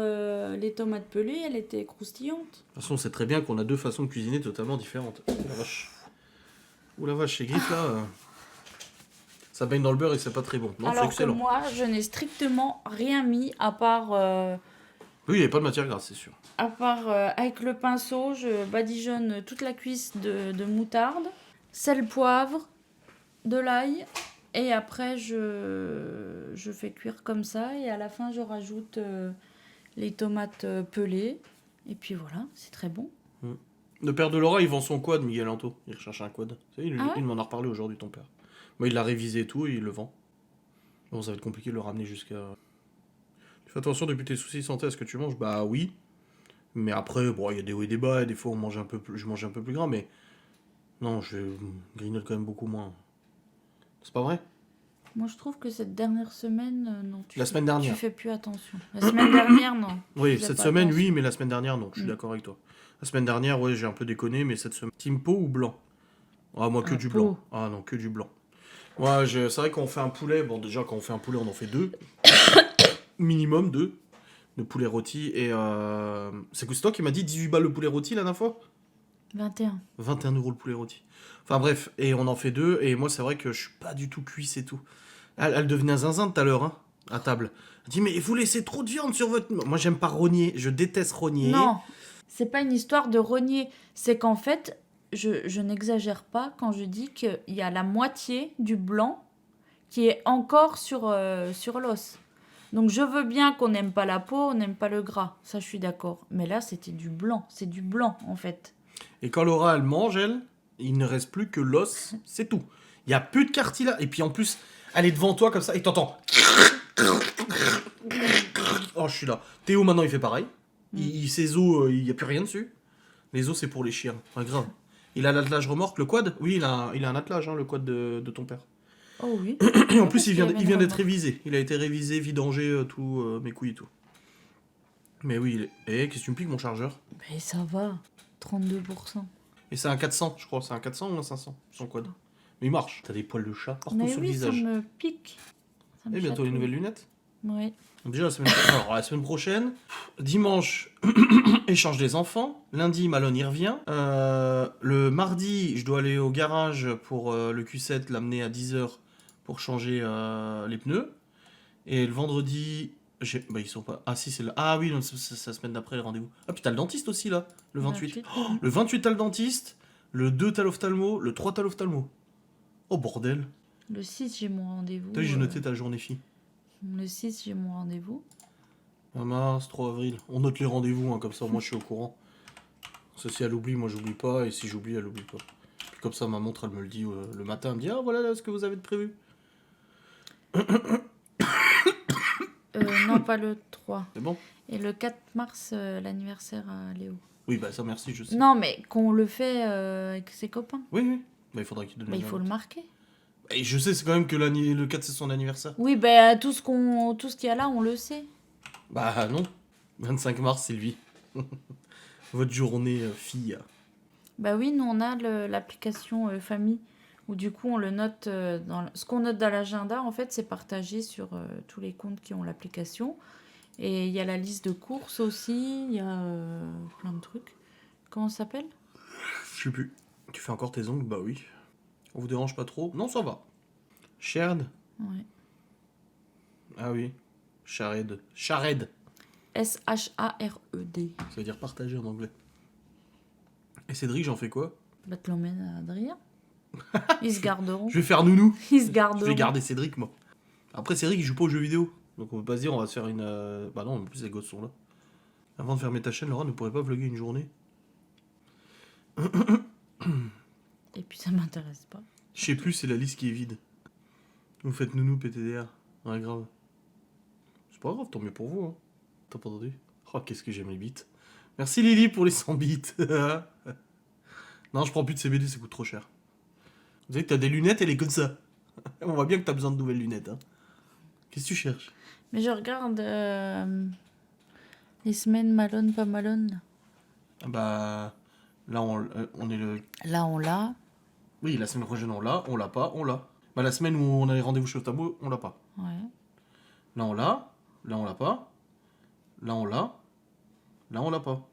Speaker 2: les tomates pelées, elle était croustillante.
Speaker 1: De toute façon, on sait très bien qu'on a deux façons de cuisiner totalement différentes. Ouh la vache. Ouh la vache, ces griffes là. Ça baigne dans le beurre et c'est pas très bon. Non, c'est
Speaker 2: Alors que
Speaker 1: excellent.
Speaker 2: moi, je n'ai strictement rien mis à part
Speaker 1: Oui, il n'y avait pas de matière grasse, c'est sûr.
Speaker 2: avec le pinceau, je badigeonne toute la cuisse de moutarde, sel, poivre, de l'ail. Et après, je fais cuire comme ça. Et à la fin, je rajoute les tomates pelées. Et puis voilà, c'est très bon.
Speaker 1: Le père de Laura, il vend son quad, Miguel Anto. Il recherche un quad. Il
Speaker 2: Ah ouais
Speaker 1: m'en a reparlé aujourd'hui, ton père. Moi, il l'a révisé et tout, et il le vend. Bon, ça va être compliqué de le ramener jusqu'à... Tu fais attention depuis tes soucis de santé à ce que tu manges? Bah oui. Mais après, bon, il y a des hauts et des bas, et des fois, je mange un peu plus gras, mais... Non, je grignote quand même beaucoup moins. C'est pas vrai?
Speaker 2: Moi, je trouve que cette dernière semaine, non.
Speaker 1: Semaine dernière.
Speaker 2: Tu fais plus attention. La semaine dernière, non.
Speaker 1: Oui,
Speaker 2: faisais
Speaker 1: cette
Speaker 2: pas
Speaker 1: semaine,
Speaker 2: attention.
Speaker 1: oui, mais la semaine dernière, non. Je suis d'accord avec toi. La semaine dernière, ouais, j'ai un peu déconné, mais cette semaine... Team pot ou blanc? Ah, moi, que du
Speaker 2: pot.
Speaker 1: blanc. Ah non, que du blanc. Ouais, c'est vrai qu'on fait un poulet... Bon, déjà, quand on fait un poulet, on en fait 2. Minimum 2. De poulet rôti. Et c'est toi qui m'as dit 18 balles le poulet rôti la dernière fois?
Speaker 2: 21.
Speaker 1: 21 € le poulet rôti. Enfin bref, et on en fait 2. Et moi, c'est vrai que je suis pas du tout cuisse et tout. Elle devenait un zinzin tout à l'heure, hein, à table. Elle dit, mais vous laissez trop de viande sur votre... Moi, j'aime pas rogner. Je déteste rogner.
Speaker 2: Non, c'est pas une histoire de rogner. C'est qu'en fait, je n'exagère pas quand je dis qu'il y a la moitié du blanc qui est encore sur l'os. Donc je veux bien qu'on n'aime pas la peau, on n'aime pas le gras. Ça, je suis d'accord. Mais là, c'était du blanc. C'est du blanc, en fait.
Speaker 1: Et quand Laura, elle mange, il ne reste plus que l'os, c'est tout. Il n'y a plus de cartilage. Et puis en plus, elle est devant toi comme ça, et t'entends... Oh, je suis là. Théo, maintenant, il fait pareil. Ses os, il n'y a plus rien dessus. Les os, c'est pour les chiens. Pas grave. Il a l'attelage remorque, le quad? Oui, il a un attelage, hein, le quad de ton père.
Speaker 2: Oh oui.
Speaker 1: Et en plus, il vient
Speaker 2: qu'il y avait
Speaker 1: d'être
Speaker 2: une remorque.
Speaker 1: révisé. Il a été révisé, vidangé, tout, mes couilles et tout. Mais oui, qu'est-ce que tu me piques, mon chargeur?
Speaker 2: Mais ça va. 32%.
Speaker 1: Et c'est un 400, je crois. C'est un 400 ou un 500, son quad. Mais il marche. T'as des poils de chat partout
Speaker 2: Mais
Speaker 1: sur le
Speaker 2: oui, ça
Speaker 1: visage.
Speaker 2: me pique. Ça me
Speaker 1: Et bientôt les
Speaker 2: chatouille.
Speaker 1: nouvelles lunettes.
Speaker 2: Oui.
Speaker 1: Déjà, la semaine prochaine, dimanche, échange des enfants. Lundi, Malone y revient. Le mardi, je dois aller au garage pour le Q7, l'amener à 10h pour changer les pneus. Et le vendredi, bah ils sont pas... Ah si, c'est là. Ah oui, non, c'est la semaine d'après, le rendez-vous. Ah puis t'as le dentiste aussi, là, le 28. Oh, le 28, t'as le dentiste, le 2, t'as l'ophtalmo, le 3, t'as l'ophtalmo. Oh, bordel.
Speaker 2: Le 6, j'ai mon rendez-vous.
Speaker 1: T'as vu, j'ai noté ta journée fille.
Speaker 2: Le 6, j'ai mon rendez-vous.
Speaker 1: 1 mars, 3 avril. On note les rendez-vous, hein, comme ça, moi, je suis au courant. Ça, si elle oublie, moi, j'oublie pas. Et si j'oublie, elle oublie pas. Puis comme ça, ma montre, elle me le dit le matin. Elle me dit, ah, voilà là, ce que vous avez de prévu.
Speaker 2: Non, pas le 3.
Speaker 1: C'est bon?
Speaker 2: Et le 4 mars, l'anniversaire à Léo.
Speaker 1: Oui, bah ça, merci, je sais.
Speaker 2: Non, mais qu'on le fait avec ses copains.
Speaker 1: Oui, oui. Bah, il faudra qu'il donne
Speaker 2: Bah, il
Speaker 1: la
Speaker 2: faut le
Speaker 1: note.
Speaker 2: marquer.
Speaker 1: Et je sais, c'est quand même que le 4, c'est son anniversaire.
Speaker 2: Oui, bah, tout ce qu'il y a là, on le sait.
Speaker 1: Bah non. 25 mars, Sylvie. Votre journée fille.
Speaker 2: Bah oui, nous, on a l'application famille, où du coup, on le note ce qu'on note dans l'agenda, en fait, c'est partagé sur tous les comptes qui ont l'application. Et il y a la liste de courses aussi, il y a plein de trucs. Comment ça s'appelle?
Speaker 1: Je sais plus. Tu fais encore tes ongles? Bah oui. On vous dérange pas trop? Non, ça va. Shared?
Speaker 2: Ouais.
Speaker 1: Ah oui. Shared. Shared.
Speaker 2: Shared.
Speaker 1: Ça veut dire partager en anglais. Et Cédric, j'en fais quoi?
Speaker 2: Bah, tu l'emmènes à Adrien. Ils se garderont.
Speaker 1: Je vais faire nounou.
Speaker 2: Ils se
Speaker 1: Je
Speaker 2: garderont.
Speaker 1: vais garder Cédric, moi. Après, Cédric, il joue pas aux jeux vidéo. Donc on peut pas se dire, on va se faire une... Bah non, en plus, les gosses sont là. Avant de fermer ta chaîne, Laura ne pourrait pas vlogger une journée.
Speaker 2: Et puis ça m'intéresse pas.
Speaker 1: Je sais plus, c'est la liste qui est vide. Vous faites nounou PTDR. Ouais, grave. C'est pas grave, tant mieux pour vous. Hein. T'as pas entendu? Oh, qu'est-ce que j'aime les bits. Merci Lily pour les 100 bits. Non, je prends plus de CBD, ça coûte trop cher. Vous savez que t'as des lunettes, elle est comme ça. On voit bien que t'as besoin de nouvelles lunettes. Hein. Qu'est-ce que tu cherches?
Speaker 2: Mais je regarde les semaines Malone, pas Malone.
Speaker 1: Bah... Là, on est le...
Speaker 2: Là, on l'a.
Speaker 1: Oui, la semaine prochaine, on l'a pas, on l'a. Bah, la semaine où on a les rendez-vous chez Oftamo, on l'a pas.
Speaker 2: Ouais.
Speaker 1: Là, on l'a. Là, on l'a pas. Là, on l'a. Là, on l'a pas.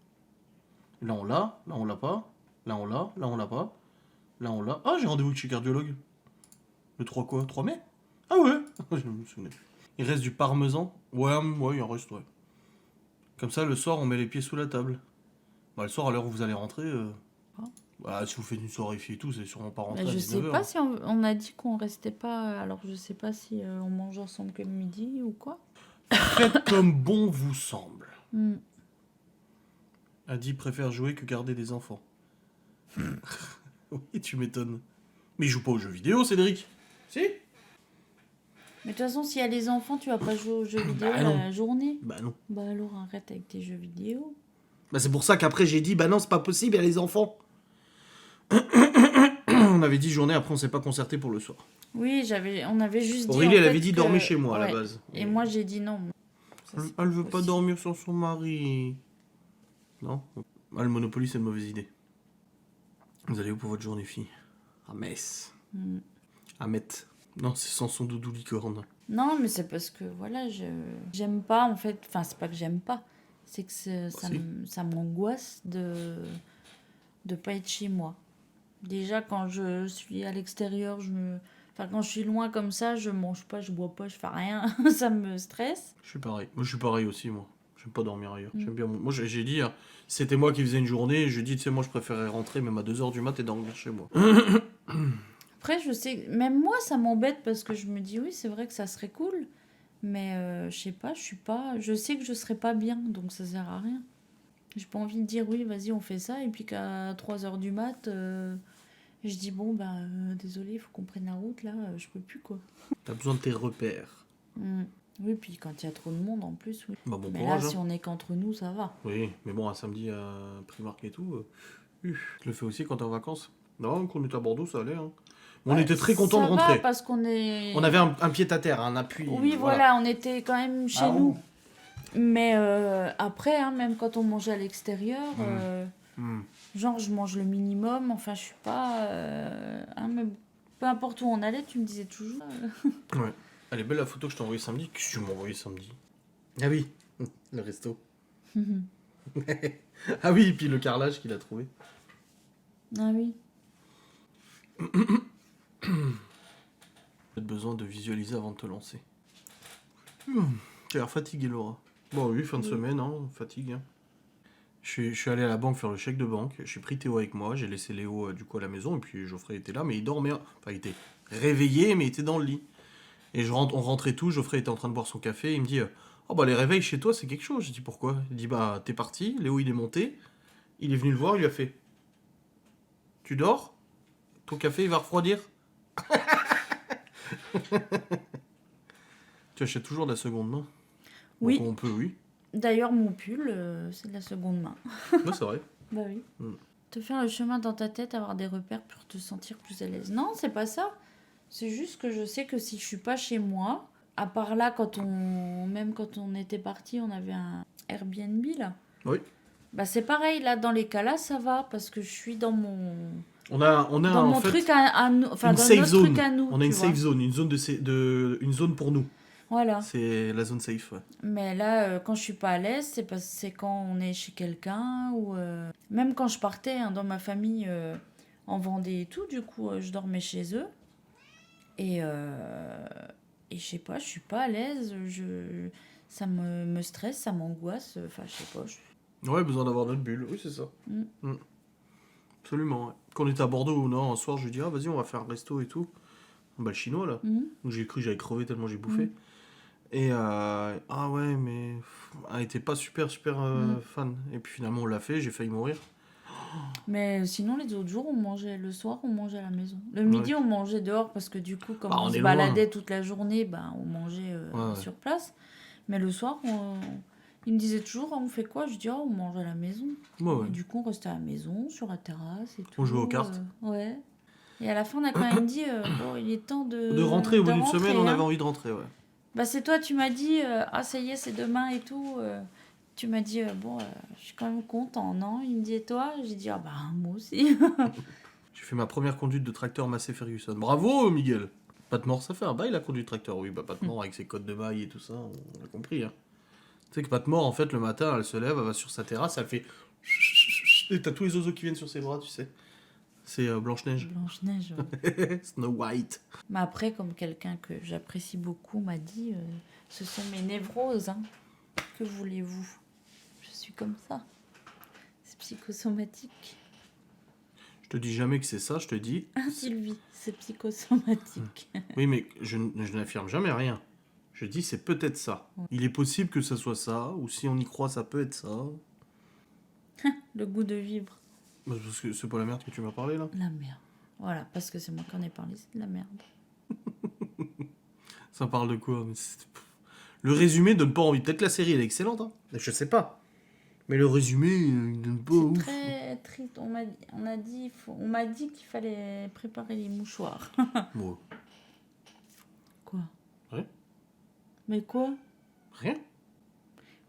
Speaker 1: Là, on l'a. Là, on l'a pas. Là, on l'a. Là, on l'a pas. Là, on l'a. Ah, j'ai rendez-vous chez cardiologue. Le 3 quoi? 3 mai? Ah ouais. Je me souvenais. Il reste du parmesan. Ouais, il en reste, ouais. Comme ça, le soir, on met les pieds sous la table. Bah, le soir, à l'heure où vous allez rentrer... Bah, si vous faites une soirée fille et tout, c'est sûrement pas rentré
Speaker 2: Bah,
Speaker 1: à
Speaker 2: je
Speaker 1: 19
Speaker 2: sais
Speaker 1: heures.
Speaker 2: pas si on a dit qu'on restait pas. Alors, je sais pas si on mange ensemble que le midi ou quoi.
Speaker 1: Faites comme bon vous semble.
Speaker 2: Hmm.
Speaker 1: Adi préfère jouer que garder des enfants. Oui, tu m'étonnes. Mais il joue pas aux jeux vidéo, Cédric. Si?
Speaker 2: Mais de toute façon, s'il y a les enfants, tu vas pas jouer aux jeux vidéo
Speaker 1: Bah non.
Speaker 2: la journée.
Speaker 1: Bah non.
Speaker 2: Bah alors, arrête avec tes jeux vidéo.
Speaker 1: Bah c'est pour ça qu'après j'ai dit, bah non, c'est pas possible, il y a les enfants. On avait dit journée, après on s'est pas concerté pour le soir.
Speaker 2: Oui, on avait juste dit.
Speaker 1: Aurélie,
Speaker 2: en
Speaker 1: elle
Speaker 2: fait,
Speaker 1: avait dit
Speaker 2: que-
Speaker 1: dormez chez moi à la
Speaker 2: ouais.
Speaker 1: base.
Speaker 2: Et moi, j'ai dit non. Ça, c'est
Speaker 1: Elle veut pas
Speaker 2: possible.
Speaker 1: dormir sur son mari. Non? Ah, le Monopoly, c'est une mauvaise idée. Vous allez où pour votre journée, fille? À Metz. À Metz. Non, c'est sans son doudou licorne.
Speaker 2: Non, mais c'est parce que voilà, j'aime pas en fait. Enfin, c'est pas que j'aime pas. C'est que
Speaker 1: si.
Speaker 2: ça m'angoisse de pas être chez moi. Déjà, quand je suis à l'extérieur, enfin, quand je suis loin comme ça, je mange pas, je bois pas, je fais rien. Ça me stresse.
Speaker 1: Je suis pareil. Moi, je suis pareil aussi, moi. J'aime pas dormir ailleurs. J'aime bien. Moi, j'ai dit, hein, c'était moi qui faisais une journée. Je dis, tu sais, moi, je préférais rentrer même à 2h du mat et dormir chez moi.
Speaker 2: Après, je sais, même moi, ça m'embête parce que je me dis, oui, c'est vrai que ça serait cool. Mais je sais pas, je sais que je serais pas bien, donc ça sert à rien. J'ai pas envie de dire, oui, vas-y, on fait ça. Et puis qu'à 3h du mat, je dis, bon, bah, désolé, il faut qu'on prenne la route, là, je peux plus, quoi.
Speaker 1: T'as besoin de tes repères.
Speaker 2: Oui, puis quand il y a trop de monde, en plus, oui.
Speaker 1: Bah, bon
Speaker 2: Mais
Speaker 1: courage.
Speaker 2: là,
Speaker 1: Hein.
Speaker 2: si on est qu'entre nous, ça va.
Speaker 1: Oui, mais bon, un samedi à Primark et tout. Je le fais aussi quand t'es en vacances. Non, quand on était à Bordeaux, ça allait. Hein. On était très contents de
Speaker 2: Ça va,
Speaker 1: rentrer.
Speaker 2: parce qu'on est...
Speaker 1: On avait un pied à terre, un appui.
Speaker 2: Oui, voilà, on était quand même chez
Speaker 1: Ah,
Speaker 2: nous.
Speaker 1: bon.
Speaker 2: Mais après, hein, même quand on mangeait à l'extérieur, genre je mange le minimum, enfin je suis pas... hein, mais peu importe où on allait, tu me disais toujours...
Speaker 1: Ouais. Elle est belle la photo que je t'ai envoyée samedi. Qu'est-ce que tu m'as envoyé samedi? Ah oui, le resto. Ah oui, et puis le carrelage qu'il a trouvé.
Speaker 2: Ah oui.
Speaker 1: Peut-être besoin de visualiser avant de te lancer. Tu as l'air fatigué, Laura. Bon, oui, fin de semaine, hein, fatigue. Hein. Je suis allé à la banque faire le chèque de banque. J'ai pris Théo avec moi. J'ai laissé Léo du coup à la maison. Et puis Geoffrey était là, mais il dormait. Enfin, il était réveillé, mais il était dans le lit. Et on rentrait tout. Geoffrey était en train de boire son café. Il me dit oh, bah, les réveils chez toi, c'est quelque chose. J'ai dit pourquoi? Il dit bah, t'es parti. Léo, il est monté. Il est venu le voir. Il lui a fait tu dors? Ton café, il va refroidir? Tu achètes toujours de la seconde main?
Speaker 2: Oui.
Speaker 1: Donc on peut, oui.
Speaker 2: D'ailleurs, mon pull, c'est de la seconde main.
Speaker 1: Ouais, c'est vrai.
Speaker 2: Bah oui. Te faire le chemin dans ta tête, avoir des repères pour te sentir plus à l'aise. Non, c'est pas ça. C'est juste que je sais que si je suis pas chez moi, à part là, même quand on était parti, on avait un Airbnb là.
Speaker 1: Oui.
Speaker 2: Bah c'est pareil, là, dans les cas là, ça va, parce que je suis dans mon...
Speaker 1: On a
Speaker 2: dans
Speaker 1: en
Speaker 2: mon
Speaker 1: fait,
Speaker 2: truc à nous, enfin
Speaker 1: une
Speaker 2: dans
Speaker 1: safe
Speaker 2: notre
Speaker 1: zone.
Speaker 2: truc à nous.
Speaker 1: On a une
Speaker 2: tu vois.
Speaker 1: safe zone, une zone une zone pour nous.
Speaker 2: Voilà.
Speaker 1: C'est la zone safe. Ouais.
Speaker 2: Mais là, quand je suis pas à l'aise, c'est quand on est chez quelqu'un ou même quand je partais hein, dans ma famille en Vendée et tout, du coup, je dormais chez eux et je sais pas, je suis pas à l'aise, ça me stresse, ça m'angoisse, enfin je sais pas.
Speaker 1: Ouais, besoin d'avoir notre bulle. Oui, c'est ça. Absolument. Ouais. Quand on était à Bordeaux ou non, un soir, je lui dis ah vas-y, on va faire un resto et tout. Bah le chinois là. Donc j'ai cru que j'allais crever tellement j'ai bouffé. Et ah ouais, mais elle était pas super fan. Et puis finalement on l'a fait, j'ai failli mourir.
Speaker 2: Mais sinon les autres jours, on mangeait le soir, on mangeait à la maison. Le midi, on mangeait dehors parce que du coup, comme on se baladait toute la journée, bah, on mangeait sur place. Mais le soir, il me disait toujours on fait quoi? Je dis on mange à la maison.
Speaker 1: Ouais.
Speaker 2: Et du coup, on restait à la maison, sur la terrasse et tout.
Speaker 1: On jouait aux cartes.
Speaker 2: Ouais. Et à la fin, on a quand même dit bon, il est temps de
Speaker 1: rentrer au bout d'une
Speaker 2: rentrer,
Speaker 1: semaine, on
Speaker 2: hein.
Speaker 1: avait envie de rentrer, ouais.
Speaker 2: Bah c'est toi, tu m'as dit ah ça y est, c'est demain et tout. Tu m'as dit bon, je suis quand même content, non? Il me dit et toi? J'ai dit ah bah moi aussi.
Speaker 1: J'ai fait ma première conduite de tracteur Massey Ferguson. Bravo, Miguel. Patmore, ça fait un bail la conduite de tracteur. Oui, bah Patmore avec ses codes de maille et tout ça, on a compris. Hein. Tu sais que Patmore, en fait, le matin, elle se lève, elle va sur sa terrasse, elle fait. Et t'as tous les oiseaux qui viennent sur ses bras, tu sais. C'est Blanche-Neige.
Speaker 2: Blanche-Neige, ouais.
Speaker 1: Snow White.
Speaker 2: Mais après, comme quelqu'un que j'apprécie beaucoup m'a dit, ce sont mes névroses. Hein. Que voulez-vous? Je suis comme ça. C'est psychosomatique.
Speaker 1: Je te dis jamais que c'est ça, je te dis...
Speaker 2: Sylvie, c'est psychosomatique.
Speaker 1: Oui, mais je n'affirme jamais rien. Je dis c'est peut-être ça. Ouais. Il est possible que ça soit ça, ou si on y croit, ça peut être ça.
Speaker 2: Le goût de vivre.
Speaker 1: Parce que c'est pas la merde que tu m'as parlé, là?
Speaker 2: La merde. Voilà, parce que c'est moi qui en ai parlé, c'est de la merde.
Speaker 1: Ça parle de quoi? Le résumé donne pas envie. Peut-être la série, elle est excellente, hein. Je sais pas. Mais le résumé, il donne pas ouf.
Speaker 2: C'est très triste. On m'a dit qu'il fallait préparer les mouchoirs.
Speaker 1: Ouais.
Speaker 2: Quoi?
Speaker 1: Rien.
Speaker 2: Mais quoi?
Speaker 1: Rien.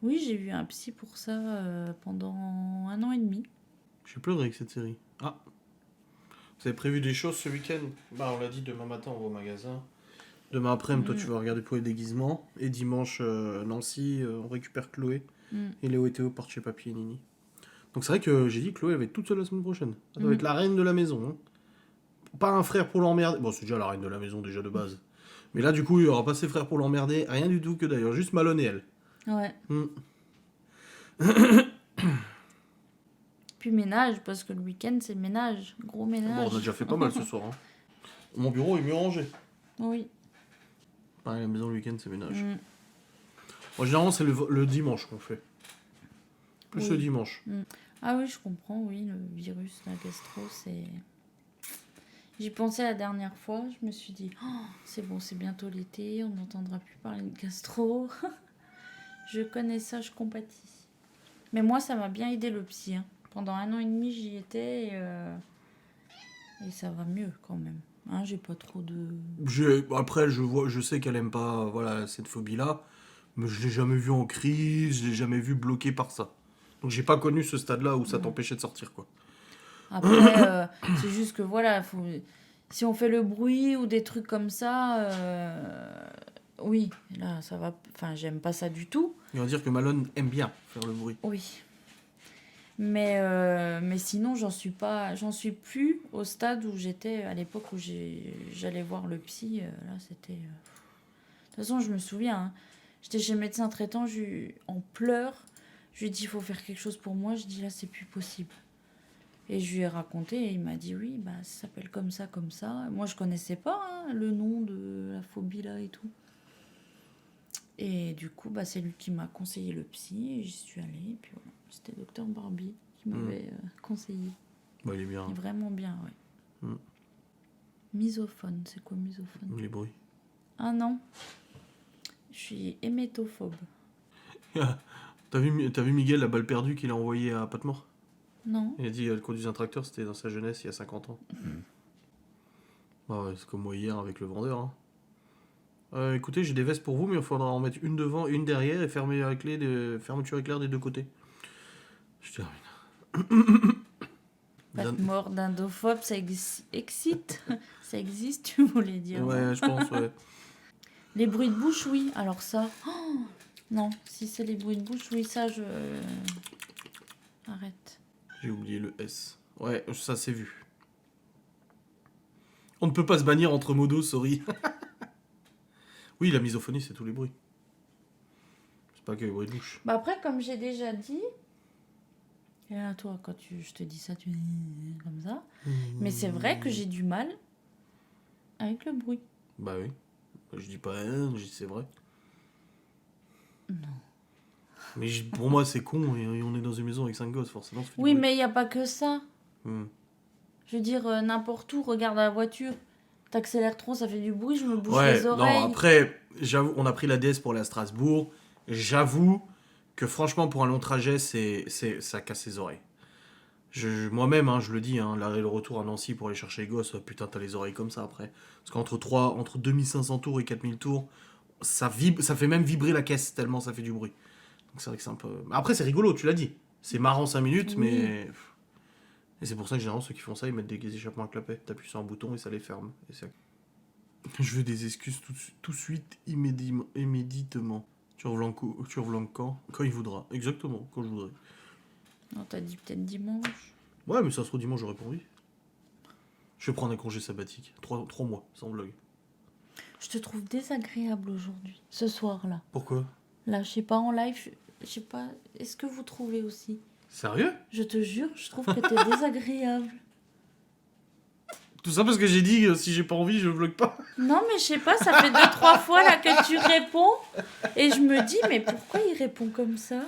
Speaker 2: Oui, j'ai vu un psy pour ça pendant 1 an et demi.
Speaker 1: J'ai pleuré avec cette série. Ah. Vous avez prévu des choses ce week-end? Bah, on l'a dit, demain matin, on va au magasin. Demain après-midi, toi, tu vas regarder pour les déguisements. Et dimanche, Nancy, on récupère Chloé. Et Léo et Théo partent chez Papy et Nini. Donc c'est vrai que j'ai dit que Chloé, elle va être toute seule la semaine prochaine. Elle doit être la reine de la maison. Hein. Pas un frère pour l'emmerder. Bon, c'est déjà la reine de la maison, déjà de base. Mais là, du coup, il n'y aura pas ses frères pour l'emmerder. Rien du tout que d'ailleurs. Juste Malone et elle.
Speaker 2: Ouais. Puis ménage, parce que le week-end, c'est ménage. Gros ménage.
Speaker 1: Bon, on a déjà fait pas mal ce soir. Hein. Mon bureau est mieux rangé.
Speaker 2: Oui.
Speaker 1: Pareil, la maison le week-end, c'est ménage. Bon, généralement, c'est le dimanche qu'on fait. Plus le dimanche.
Speaker 2: Ah oui, je comprends, oui. Le virus, la gastro, c'est... J'y pensais la dernière fois. Je me suis dit, oh, c'est bon, c'est bientôt l'été. On n'entendra plus parler de gastro. Je connais ça, je compatis. Mais moi, ça m'a bien aidé le psy. Hein. Pendant 1 an et demi, j'y étais et ça va mieux quand même. Hein, j'ai pas trop de...
Speaker 1: Après, je sais qu'elle aime pas voilà, cette phobie-là, mais je l'ai jamais vue en crise, je l'ai jamais vue bloquée par ça. Donc j'ai pas connu ce stade-là où ça t'empêchait de sortir, quoi.
Speaker 2: Après, c'est juste que voilà, si on fait le bruit ou des trucs comme ça, oui, là, ça va... Enfin, j'aime pas ça du tout.
Speaker 1: Il va dire que Malone aime bien faire le bruit.
Speaker 2: Oui. Mais sinon, j'en suis plus au stade où j'étais à l'époque où j'allais voir le psy. Là, c'était. De toute façon, je me souviens, hein, j'étais chez le médecin traitant, en pleurs. Je lui ai dit, il faut faire quelque chose pour moi. Je dis, là, c'est plus possible. Et je lui ai raconté et il m'a dit, oui, bah, ça s'appelle comme ça, comme ça. Moi, je connaissais pas hein, le nom de la phobie là et tout. Et du coup, bah, c'est lui qui m'a conseillé le psy et j'y suis allée. Et puis voilà, c'était docteur Barbie qui m'avait conseillé.
Speaker 1: Bah, il est bien.
Speaker 2: Il est vraiment bien, ouais.
Speaker 1: Mm.
Speaker 2: Misophone, c'est quoi misophone?
Speaker 1: Les bruits.
Speaker 2: Ah non, je suis hémétophobe.
Speaker 1: T'as vu Miguel, la balle perdue qu'il a envoyée à Patmore?
Speaker 2: Non.
Speaker 1: Il a dit qu'elle conduise un tracteur, c'était dans sa jeunesse, il y a 50 ans. Bah ouais, c'est comme moi hier avec le vendeur. Hein. Écoutez, j'ai des vestes pour vous, mais il faudra en mettre une devant et une derrière et fermer avec fermeture éclair des deux côtés. Je termine.
Speaker 2: Patmore d'indophobe, ça excite. Ça existe, tu voulais dire.
Speaker 1: Ouais, je pense, ouais.
Speaker 2: Les bruits de bouche, oui. Alors ça... Oh non, si c'est les bruits de bouche, oui, ça, je... Arrête.
Speaker 1: J'ai oublié le S. Ouais, ça c'est vu. On ne peut pas se bannir entre modos, sorry. Oui, la misophonie, c'est tous les bruits. C'est pas que les bruits de bouche.
Speaker 2: Bah après, comme j'ai déjà dit... Et là, toi, quand je te dis ça, tu dis comme ça. Mais c'est vrai que j'ai du mal avec le bruit.
Speaker 1: Bah oui. Je dis pas je dis c'est vrai.
Speaker 2: Non.
Speaker 1: Mais pour moi, c'est con et on est dans une maison avec 5 gosses, forcément. Ça fait du
Speaker 2: Oui,
Speaker 1: bruit.
Speaker 2: mais il n'y a pas que ça.
Speaker 1: Hmm.
Speaker 2: Je veux dire, n'importe où, regarde la voiture. T'accélères trop, ça fait du bruit, je me bouge
Speaker 1: Ouais,
Speaker 2: les oreilles.
Speaker 1: non, après, j'avoue, on a pris la DS pour aller à Strasbourg. J'avoue que franchement, pour un long trajet, ça casse les oreilles. Moi-même, hein, je le dis, hein, l'arrêt et le retour à Nancy pour aller chercher les gosses, putain, t'as les oreilles comme ça après. Parce entre 2500 tours et 4000 tours, ça fait même vibrer la caisse tellement ça fait du bruit. Donc c'est vrai que c'est un peu... Après, c'est rigolo, tu l'as dit. C'est marrant 5 minutes,
Speaker 2: Oui.
Speaker 1: mais... Et c'est pour ça que généralement, ceux qui font ça, ils mettent des échappements à clapet. T'appuies sur un bouton et ça les ferme. Et je veux des excuses tout de suite, immédiatement. Tu reviens quand? Quand il voudra. Exactement, quand je voudrais.
Speaker 2: Non, t'as dit peut-être dimanche.
Speaker 1: Ouais, mais ça se trouve dimanche, j'aurais pas envie. Je vais prendre un congé sabbatique. 3 mois, sans vlog.
Speaker 2: Je te trouve désagréable aujourd'hui, ce soir-là.
Speaker 1: Pourquoi?
Speaker 2: Là, je sais pas, en live, je sais pas, est-ce que vous trouvez aussi?
Speaker 1: Sérieux?
Speaker 2: Je te jure, je trouve que t'es désagréable.
Speaker 1: Tout ça parce que j'ai dit si j'ai pas envie, je vlog pas.
Speaker 2: Non, mais je sais pas, ça fait 2-3 fois là que tu réponds. Et je me dis, mais pourquoi il répond comme ça?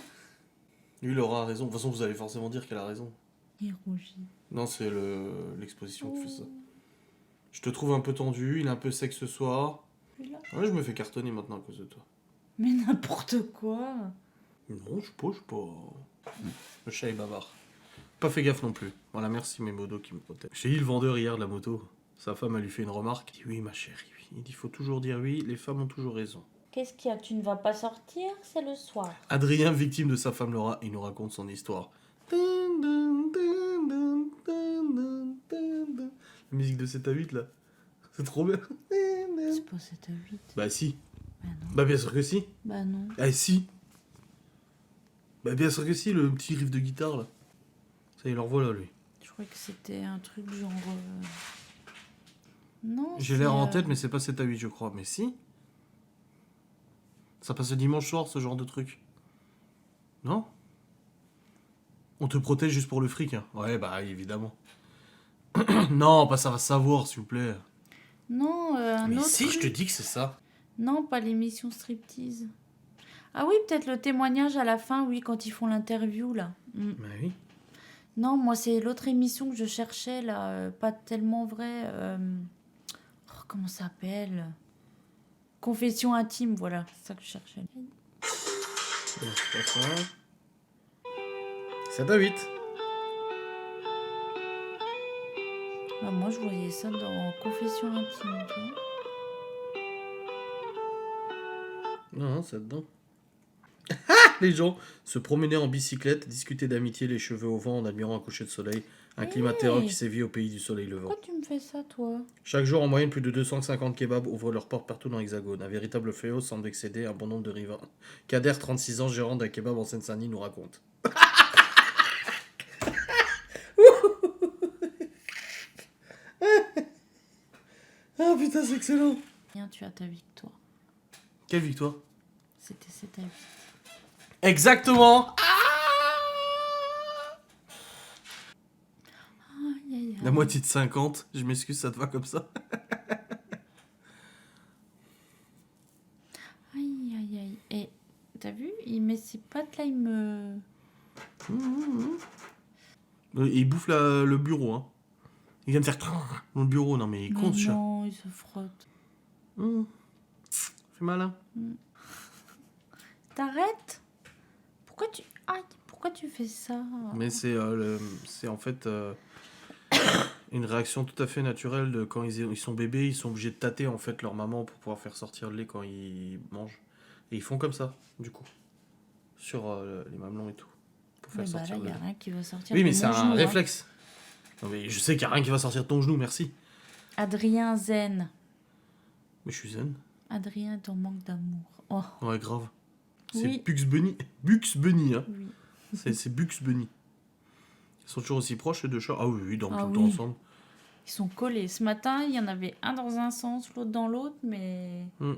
Speaker 1: Lui, Laura a raison. De toute façon, vous allez forcément dire qu'elle a raison.
Speaker 2: Il rougit.
Speaker 1: Non, c'est l'exposition qui fait ça. Je te trouve un peu tendu, il est un peu sec ce soir.
Speaker 2: Là.
Speaker 1: Ouais, je me fais cartonner maintenant à cause de toi.
Speaker 2: Mais n'importe quoi.
Speaker 1: Non, je sais pas. Le chat est bavard. Pas fait gaffe non plus. Voilà, merci mes modos qui me protègent. J'ai eu le vendeur hier de la moto. Sa femme, elle lui fait une remarque. Il dit oui, ma chérie, oui. Il dit il faut toujours dire oui, les femmes ont toujours raison.
Speaker 2: Qu'est-ce qu'il y a? Tu ne vas pas sortir? C'est le soir.
Speaker 1: Adrien, victime de sa femme Laura, il nous raconte son histoire. La musique de 7 à 8 là. C'est trop bien.
Speaker 2: C'est pas 7 à 8.
Speaker 1: Bah si.
Speaker 2: Bah non.
Speaker 1: Bah bien sûr que si.
Speaker 2: Bah non.
Speaker 1: Ah si. Bah bien sûr que si, le petit riff de guitare là. Ça y est, leur voilà lui.
Speaker 2: Je croyais que c'était un truc genre... Non,
Speaker 1: J'ai l'air en tête, mais c'est pas 7 à 8 je crois. Mais si. Ça passe le dimanche soir ce genre de truc. Non? On te protège juste pour le fric, hein. Ouais, bah évidemment. Non, pas ça va savoir, s'il vous plaît.
Speaker 2: Non, un
Speaker 1: Mais
Speaker 2: autre
Speaker 1: si, je te
Speaker 2: truc.
Speaker 1: dis que c'est ça.
Speaker 2: Non, pas l'émission striptease. Ah oui, peut-être le témoignage à la fin, oui, quand ils font l'interview, là.
Speaker 1: Bah oui.
Speaker 2: Non, moi, c'est l'autre émission que je cherchais, là, pas tellement vrai. Comment ça s'appelle? Confession intime, voilà, c'est ça que je cherchais.
Speaker 1: Non, c'est pas ça. 7 à 8.
Speaker 2: Bah, moi, je voyais ça dans Confession intime, tu vois.
Speaker 1: Non, c'est dedans. Les gens se promenaient en bicyclette, discutaient d'amitié, les cheveux au vent en admirant un coucher de soleil. Un climat terreur qui sévit au pays du soleil levant.
Speaker 2: Pourquoi tu me fais ça, toi?
Speaker 1: Chaque jour, en moyenne, plus de 250 kebabs ouvrent leurs portes partout dans l'Hexagone. Un véritable fléau semble excéder un bon nombre de riverains. Kader, 36 ans, gérant d'un kebab en Seine-Saint-Denis, nous raconte. Ah putain, c'est excellent.
Speaker 2: Bien, tu as ta victoire.
Speaker 1: Quelle victoire?
Speaker 2: C'est ta vie.
Speaker 1: Exactement.
Speaker 2: Aïe, aïe,
Speaker 1: La
Speaker 2: aïe.
Speaker 1: moitié de 50, je m'excuse, ça te va comme ça?
Speaker 2: Aïe, aïe, aïe. Et t'as vu, il met ses pattes là, il me...
Speaker 1: Et il bouffe le bureau, hein. Il vient de faire dans le bureau, non mais il est con
Speaker 2: Mais
Speaker 1: ce chat.
Speaker 2: non, il se frotte.
Speaker 1: Fait mal, hein.
Speaker 2: T'arrêtes? Pourquoi tu fais ça?
Speaker 1: Mais c'est en fait une réaction tout à fait naturelle de quand ils sont bébés, ils sont obligés de tâter en fait leur maman pour pouvoir faire sortir le lait quand ils mangent. Et ils font comme ça, du coup, sur les mamelons et tout, pour faire
Speaker 2: Mais bah là,
Speaker 1: sortir
Speaker 2: il
Speaker 1: le
Speaker 2: n'y a
Speaker 1: lait.
Speaker 2: rien qui va sortir
Speaker 1: Oui,
Speaker 2: de
Speaker 1: mais
Speaker 2: mon
Speaker 1: c'est un
Speaker 2: genou, hein.
Speaker 1: réflexe. Non, mais je sais qu'il n'y a rien qui va sortir de ton genou, merci.
Speaker 2: Adrien zen.
Speaker 1: Mais je suis zen.
Speaker 2: Adrien est en manque d'amour. Oh,
Speaker 1: Ouais, grave. C'est
Speaker 2: Oui.
Speaker 1: Bugs Bunny. Bugs Bunny, hein.
Speaker 2: oui.
Speaker 1: C'est Bugs Bunny. Ils sont toujours aussi proches, les deux chats. Ah oui, ils dorment
Speaker 2: Ah
Speaker 1: tout le temps
Speaker 2: oui.
Speaker 1: ensemble.
Speaker 2: Ils sont collés. Ce matin, il y en avait un dans un sens, l'autre dans l'autre, mais...
Speaker 1: Là,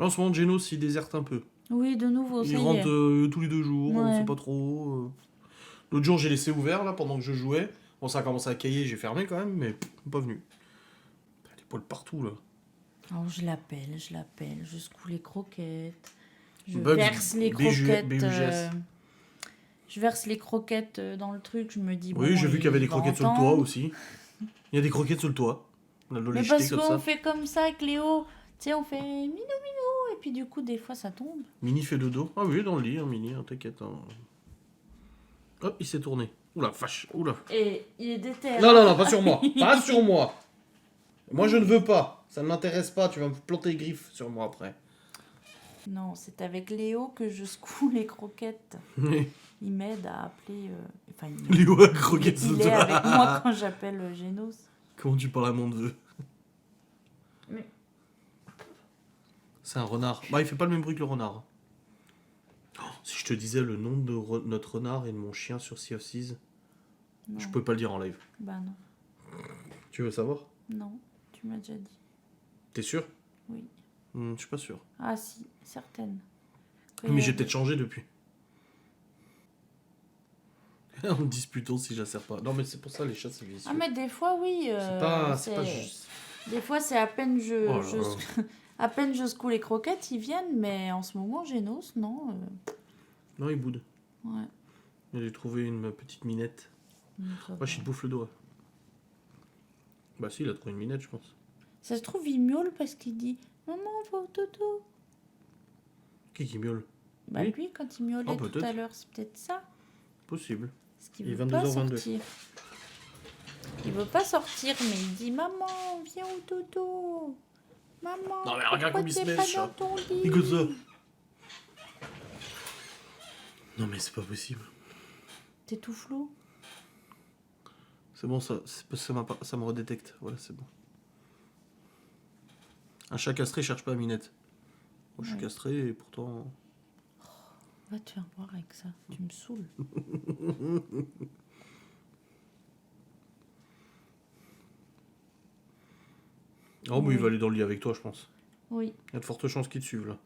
Speaker 1: en ce moment, Genos, il déserte un peu.
Speaker 2: Oui, de nouveau, ça
Speaker 1: Il
Speaker 2: y est.
Speaker 1: rentre tous les 2 jours, on
Speaker 2: Ouais.
Speaker 1: sait pas trop. L'autre jour, j'ai laissé ouvert, là, pendant que je jouais. Bon, ça a commencé à cailler, j'ai fermé quand même, mais pas venu. Il y a des poils partout, là.
Speaker 2: Alors, je l'appelle, je secoue les croquettes, je
Speaker 1: Bugs,
Speaker 2: verse les
Speaker 1: BUGS.
Speaker 2: croquettes... Je verse les croquettes dans le truc, je me dis...
Speaker 1: Oui,
Speaker 2: bon,
Speaker 1: j'ai vu qu'il y avait
Speaker 2: il
Speaker 1: des
Speaker 2: va
Speaker 1: croquettes sur le toit
Speaker 2: entendre.
Speaker 1: aussi. Il y a des croquettes sur le toit. On a le
Speaker 2: Mais
Speaker 1: les
Speaker 2: parce
Speaker 1: jeter comme
Speaker 2: qu'on
Speaker 1: ça.
Speaker 2: fait comme ça avec Léo. Tu sais, on fait minou minou. Et puis du coup, des fois, ça tombe.
Speaker 1: Mini fait dodo. Ah oui, dans le lit, hein, Mini, hein, t'inquiète. Hein. Hop, il s'est tourné. Oula, vache, oula.
Speaker 2: Et il est déter.
Speaker 1: Non, non, non, pas sur moi. Pas sur moi. Moi, je ne veux pas. Ça ne m'intéresse pas. Tu vas me planter les griffes sur moi après.
Speaker 2: Non, c'est avec Léo que je secoue les croquettes. Il m'aide à appeler... Enfin, il m'aide.
Speaker 1: Léo a croquette
Speaker 2: Il
Speaker 1: sur
Speaker 2: est
Speaker 1: toi.
Speaker 2: avec moi quand j'appelle Génos.
Speaker 1: Comment tu parles à mon neveu?
Speaker 2: Mais-
Speaker 1: C'est un renard. Bah, il fait pas le même bruit que le renard. Oh, si je te disais le nom de notre renard et de mon chien sur Sea of Thieves,
Speaker 2: Non.
Speaker 1: je peux pas le dire en live.
Speaker 2: Bah non.
Speaker 1: Tu veux savoir?
Speaker 2: Non, tu m'as déjà dit.
Speaker 1: T'es sûr?
Speaker 2: Oui.
Speaker 1: Je suis pas sûr.
Speaker 2: Ah si, certaine.
Speaker 1: Mais j'ai peut-être changé depuis. En me disputant si je la sers pas. Non, mais c'est pour ça, les chats, c'est vicieux.
Speaker 2: Ah mais des fois, oui.
Speaker 1: C'est pas juste.
Speaker 2: Des fois, c'est à peine
Speaker 1: Oh là là.
Speaker 2: à peine je secoue les croquettes, ils viennent, mais en ce moment, Génos, non.
Speaker 1: Non, il boude.
Speaker 2: Ouais.
Speaker 1: J'ai trouvé une petite minette.
Speaker 2: Ça
Speaker 1: Ouais, je te bouffe le doigt. Bah si, il a trouvé une minette, je pense.
Speaker 2: se trouve, il miaule parce qu'il dit Maman, va au dodo.
Speaker 1: Qui miaule?
Speaker 2: Bah
Speaker 1: Oui.
Speaker 2: lui, quand il miaulait
Speaker 1: Oh,
Speaker 2: tout
Speaker 1: peut-être.
Speaker 2: à l'heure, c'est peut-être ça.
Speaker 1: Possible.
Speaker 2: Parce qu'il
Speaker 1: Il est
Speaker 2: veut pas
Speaker 1: 22h22.
Speaker 2: sortir. Il veut pas sortir, mais il dit Maman, viens au dodo. Maman,
Speaker 1: Non, mais regarde
Speaker 2: pourquoi
Speaker 1: comme il se
Speaker 2: t'es
Speaker 1: met,
Speaker 2: pas
Speaker 1: ce chat.
Speaker 2: dans ton lit?
Speaker 1: Écoute ça. Non, mais c'est pas possible.
Speaker 2: T'es tout flou.
Speaker 1: C'est bon, ça me redétecte. Voilà, c'est bon. Un chat castré cherche pas à minette. Moi, je suis
Speaker 2: Ouais.
Speaker 1: castré et pourtant...
Speaker 2: Va te faire voir avec ça. Tu me saoules.
Speaker 1: Oh, mais
Speaker 2: Oui.
Speaker 1: il va aller dans le lit avec toi, je pense.
Speaker 2: Oui.
Speaker 1: Il y a de fortes chances qu'il te suive, là.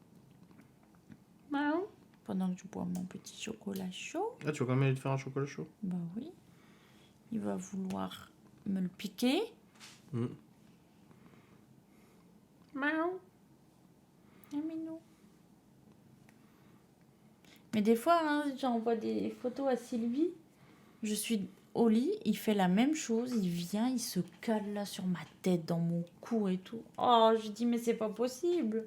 Speaker 2: Pendant que je bois mon petit chocolat chaud.
Speaker 1: Ah, tu vas quand même aller te faire un chocolat chaud?
Speaker 2: Bah oui. Il va vouloir me le piquer.
Speaker 1: Mm.
Speaker 2: Miaou. Ah, minou. Mais des fois, hein, j'envoie des photos à Sylvie. Je suis au lit, il fait la même chose. Il vient, il se cale là sur ma tête, dans mon cou et tout. Oh, je dis, mais c'est pas possible.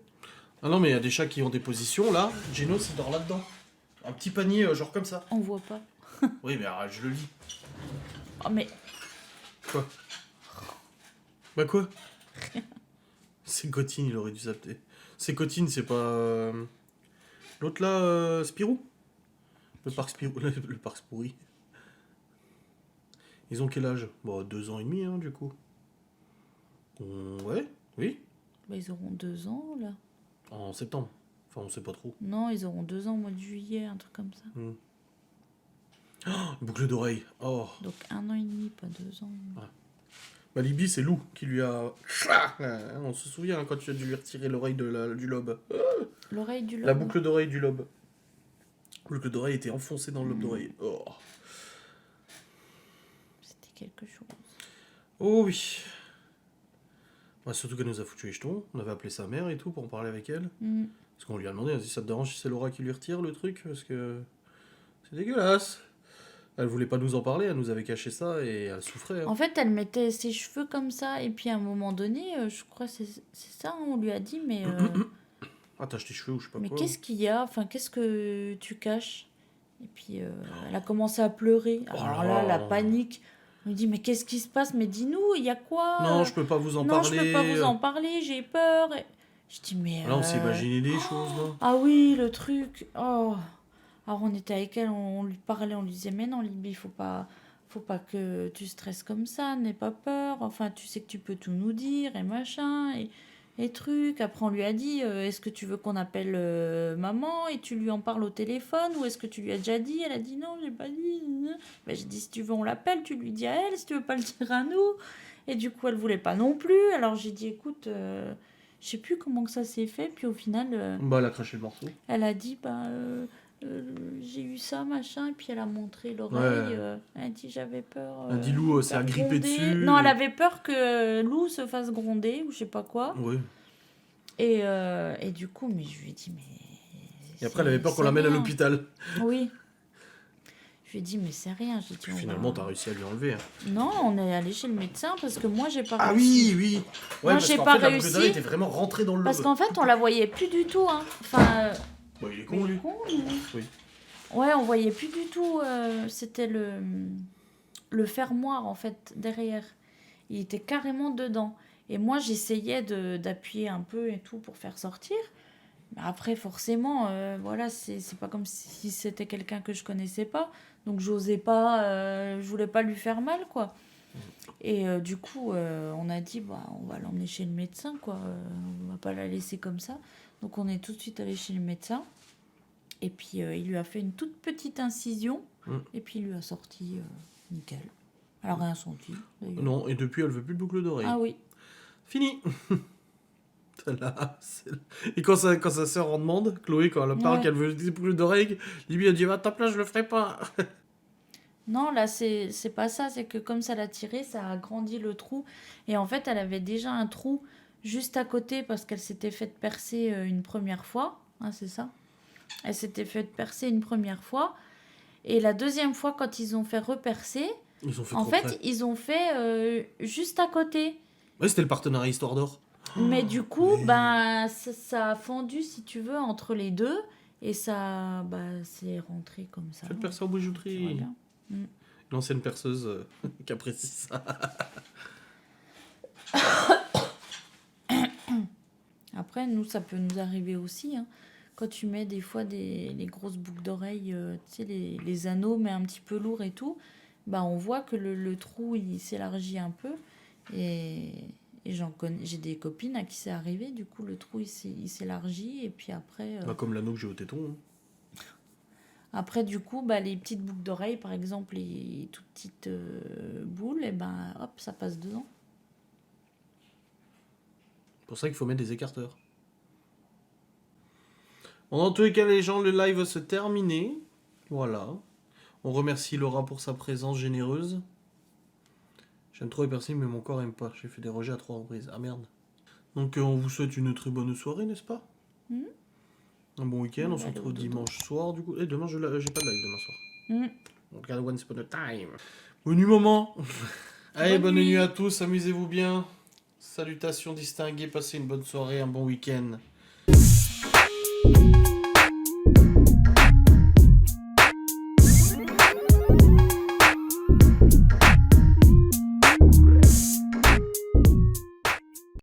Speaker 1: Ah non, mais il y a des chats qui ont des positions, là. Genos, il dort là-dedans. Un petit panier, genre comme ça.
Speaker 2: On voit pas.
Speaker 1: Oui, mais arrête, je le lis.
Speaker 2: Oh, mais
Speaker 1: Quoi? Bah quoi? C'est Cotine, il aurait dû s'appeler. C'est Cotine, c'est pas... L'autre là, Spirou? Le parc Spirou, le parc Spouri. Ils ont quel âge? Bon, 2 ans et demi, hein, du coup. Ouais, oui.
Speaker 2: bah, ils auront 2 ans là.
Speaker 1: En septembre. Enfin, on sait pas trop.
Speaker 2: Non, ils auront 2 ans au mois de juillet, un truc comme ça.
Speaker 1: Oh, boucle d'oreille. Oh.
Speaker 2: Donc 1 an et demi, pas 2 ans.
Speaker 1: Bah, Libye, c'est Lou qui lui a... On se souvient hein, quand tu as dû lui retirer l'oreille du lobe.
Speaker 2: L'oreille du lobe.
Speaker 1: La boucle d'oreille du lobe. La boucle d'oreille était enfoncée dans le lobe d'oreille. Oh.
Speaker 2: C'était quelque chose.
Speaker 1: Oh oui. Bah, surtout qu'elle nous a foutu les jetons. On avait appelé sa mère et tout pour en parler avec elle. Parce qu'on lui a demandé, elle a dit, ça te dérange si c'est Laura qui lui retire le truc? Parce que c'est dégueulasse. Elle voulait pas nous en parler, elle nous avait caché ça et elle souffrait. Hein.
Speaker 2: En fait, elle mettait ses cheveux comme ça, et puis à un moment donné, je crois que c'est ça, hein, on lui a dit, mais...
Speaker 1: Attache tes cheveux ou je sais pas
Speaker 2: mais
Speaker 1: quoi.
Speaker 2: qu'est-ce qu'il y a? Enfin, qu'est-ce que tu caches? Et puis, elle a commencé à pleurer. Alors là, la panique. On lui dit, mais qu'est-ce qui se passe? Mais dis-nous, il y a quoi?
Speaker 1: Non, je peux pas vous en
Speaker 2: Non,
Speaker 1: parler.
Speaker 2: je peux pas vous en parler, j'ai peur. Et... Je dis, mais...
Speaker 1: Là, on s'est imaginé des choses, là.
Speaker 2: Ah oui, le truc. Oh. Alors, on était avec elle, on lui parlait, on lui disait, mais non, Libby, faut pas que tu stresses comme ça, n'aie pas peur. Enfin, tu sais que tu peux tout nous dire, et machin, et trucs. Après, on lui a dit, est-ce que tu veux qu'on appelle maman et tu lui en parles au téléphone, ou est-ce que tu lui as déjà dit? Elle a dit, non, j'ai pas dit. Ben, j'ai dit, si tu veux, on l'appelle, tu lui dis à elle, si tu veux pas le dire à nous. Et du coup, elle voulait pas non plus. Alors, j'ai dit, écoute, je sais plus comment que ça s'est fait. Puis au final...
Speaker 1: Bah, elle a craché le morceau.
Speaker 2: Elle a dit, j'ai eu ça, machin, et puis elle a montré l'oreille.
Speaker 1: Ouais.
Speaker 2: Elle a dit, j'avais peur.
Speaker 1: Elle dit, Lou s'est agrippé dessus.
Speaker 2: Non, elle avait peur que Lou se fasse gronder, ou je sais pas quoi.
Speaker 1: Oui.
Speaker 2: Et du coup, mais je lui ai dit, mais...
Speaker 1: Et après, elle avait peur qu'on l'amène à l'hôpital.
Speaker 2: Oui. Je lui ai dit, mais c'est rien. J'ai dit,
Speaker 1: Finalement, t'as réussi à lui enlever. Hein.
Speaker 2: Non, on est allé chez le médecin parce que moi, j'ai pas
Speaker 1: Ah
Speaker 2: réussi.
Speaker 1: oui. Ouais,
Speaker 2: Moi,
Speaker 1: parce
Speaker 2: j'ai
Speaker 1: qu'en
Speaker 2: pas
Speaker 1: fait,
Speaker 2: réussi.
Speaker 1: la boucle d'oreille était vraiment rentrée dans le lobe.
Speaker 2: Parce qu'en fait, on la voyait plus du tout. Hein. Enfin...
Speaker 1: Bon, il est con, lui. Oui.
Speaker 2: Ouais, on voyait plus du tout. C'était le fermoir, en fait, derrière. Il était carrément dedans. Et moi, j'essayais d'appuyer un peu et tout pour faire sortir. Mais après, forcément, voilà, c'est pas comme si c'était quelqu'un que je connaissais pas. Donc, j'osais pas, je voulais pas lui faire mal, quoi. Et du coup, on a dit, bah, on va l'emmener chez le médecin, quoi. On va pas la laisser comme ça. Donc, on est tout de suite allé chez le médecin. Et puis, il lui a fait une toute petite incision. Et puis, il lui a sorti nickel. Elle n'a rien senti, d'ailleurs.
Speaker 1: Non, et depuis, elle veut plus de boucle d'oreille.
Speaker 2: Ah oui.
Speaker 1: Fini. Là, et quand sa sœur en demande, Chloé, quand elle parle qu'elle veut des boucles d'oreille, Libby a dit, à ta place, je le ferai pas.
Speaker 2: Non, là, c'est pas ça. C'est que comme ça l'a tiré, ça a agrandi le trou. Et en fait, elle avait déjà un trou juste à côté parce qu'elle s'était faite percer une première fois. Hein, c'est ça? Elle s'était faite percer une première fois. Et la deuxième fois, quand ils ont fait repercer, ils ont fait juste à côté.
Speaker 1: Ouais, c'était le partenariat Histoire d'Or.
Speaker 2: Mais du coup, ben, ça a fendu, si tu veux, entre les deux. Et ça, c'est rentré comme ça.
Speaker 1: Faites percer en bijouterie.
Speaker 2: Mm.
Speaker 1: L'ancienne perceuse qui apprécie ça.
Speaker 2: Après, nous, ça peut nous arriver aussi. Hein. Quand tu mets des fois les grosses boucles d'oreilles, tu sais, les anneaux, mais un petit peu lourds et tout, bah, on voit que le trou, il s'élargit un peu. Et j'ai des copines à qui c'est arrivé, du coup, le trou, il s'élargit. Et puis après...
Speaker 1: comme l'anneau que j'ai au téton. Hein.
Speaker 2: Après, du coup, les petites boucles d'oreilles, par exemple, les toutes petites boules, et ben, hop, ça passe dedans.
Speaker 1: C'est pour ça qu'il faut mettre des écarteurs. Bon, dans tous les cas, les gens, le live va se terminer. Voilà. On remercie Laura pour sa présence généreuse. J'aime trop les personnes, mais mon corps aime pas. J'ai fait des rejets à 3 reprises. Ah merde. Donc, on vous souhaite une très bonne soirée, n'est-ce pas? Un bon week-end, on se retrouve dimanche soir, du coup. Et demain, j'ai pas de live demain soir. On regarde Once Upon a Time. Bonne nuit, maman. Allez, bonne nuit à tous, amusez-vous bien. Salutations distinguées, passez une bonne soirée, un bon week-end.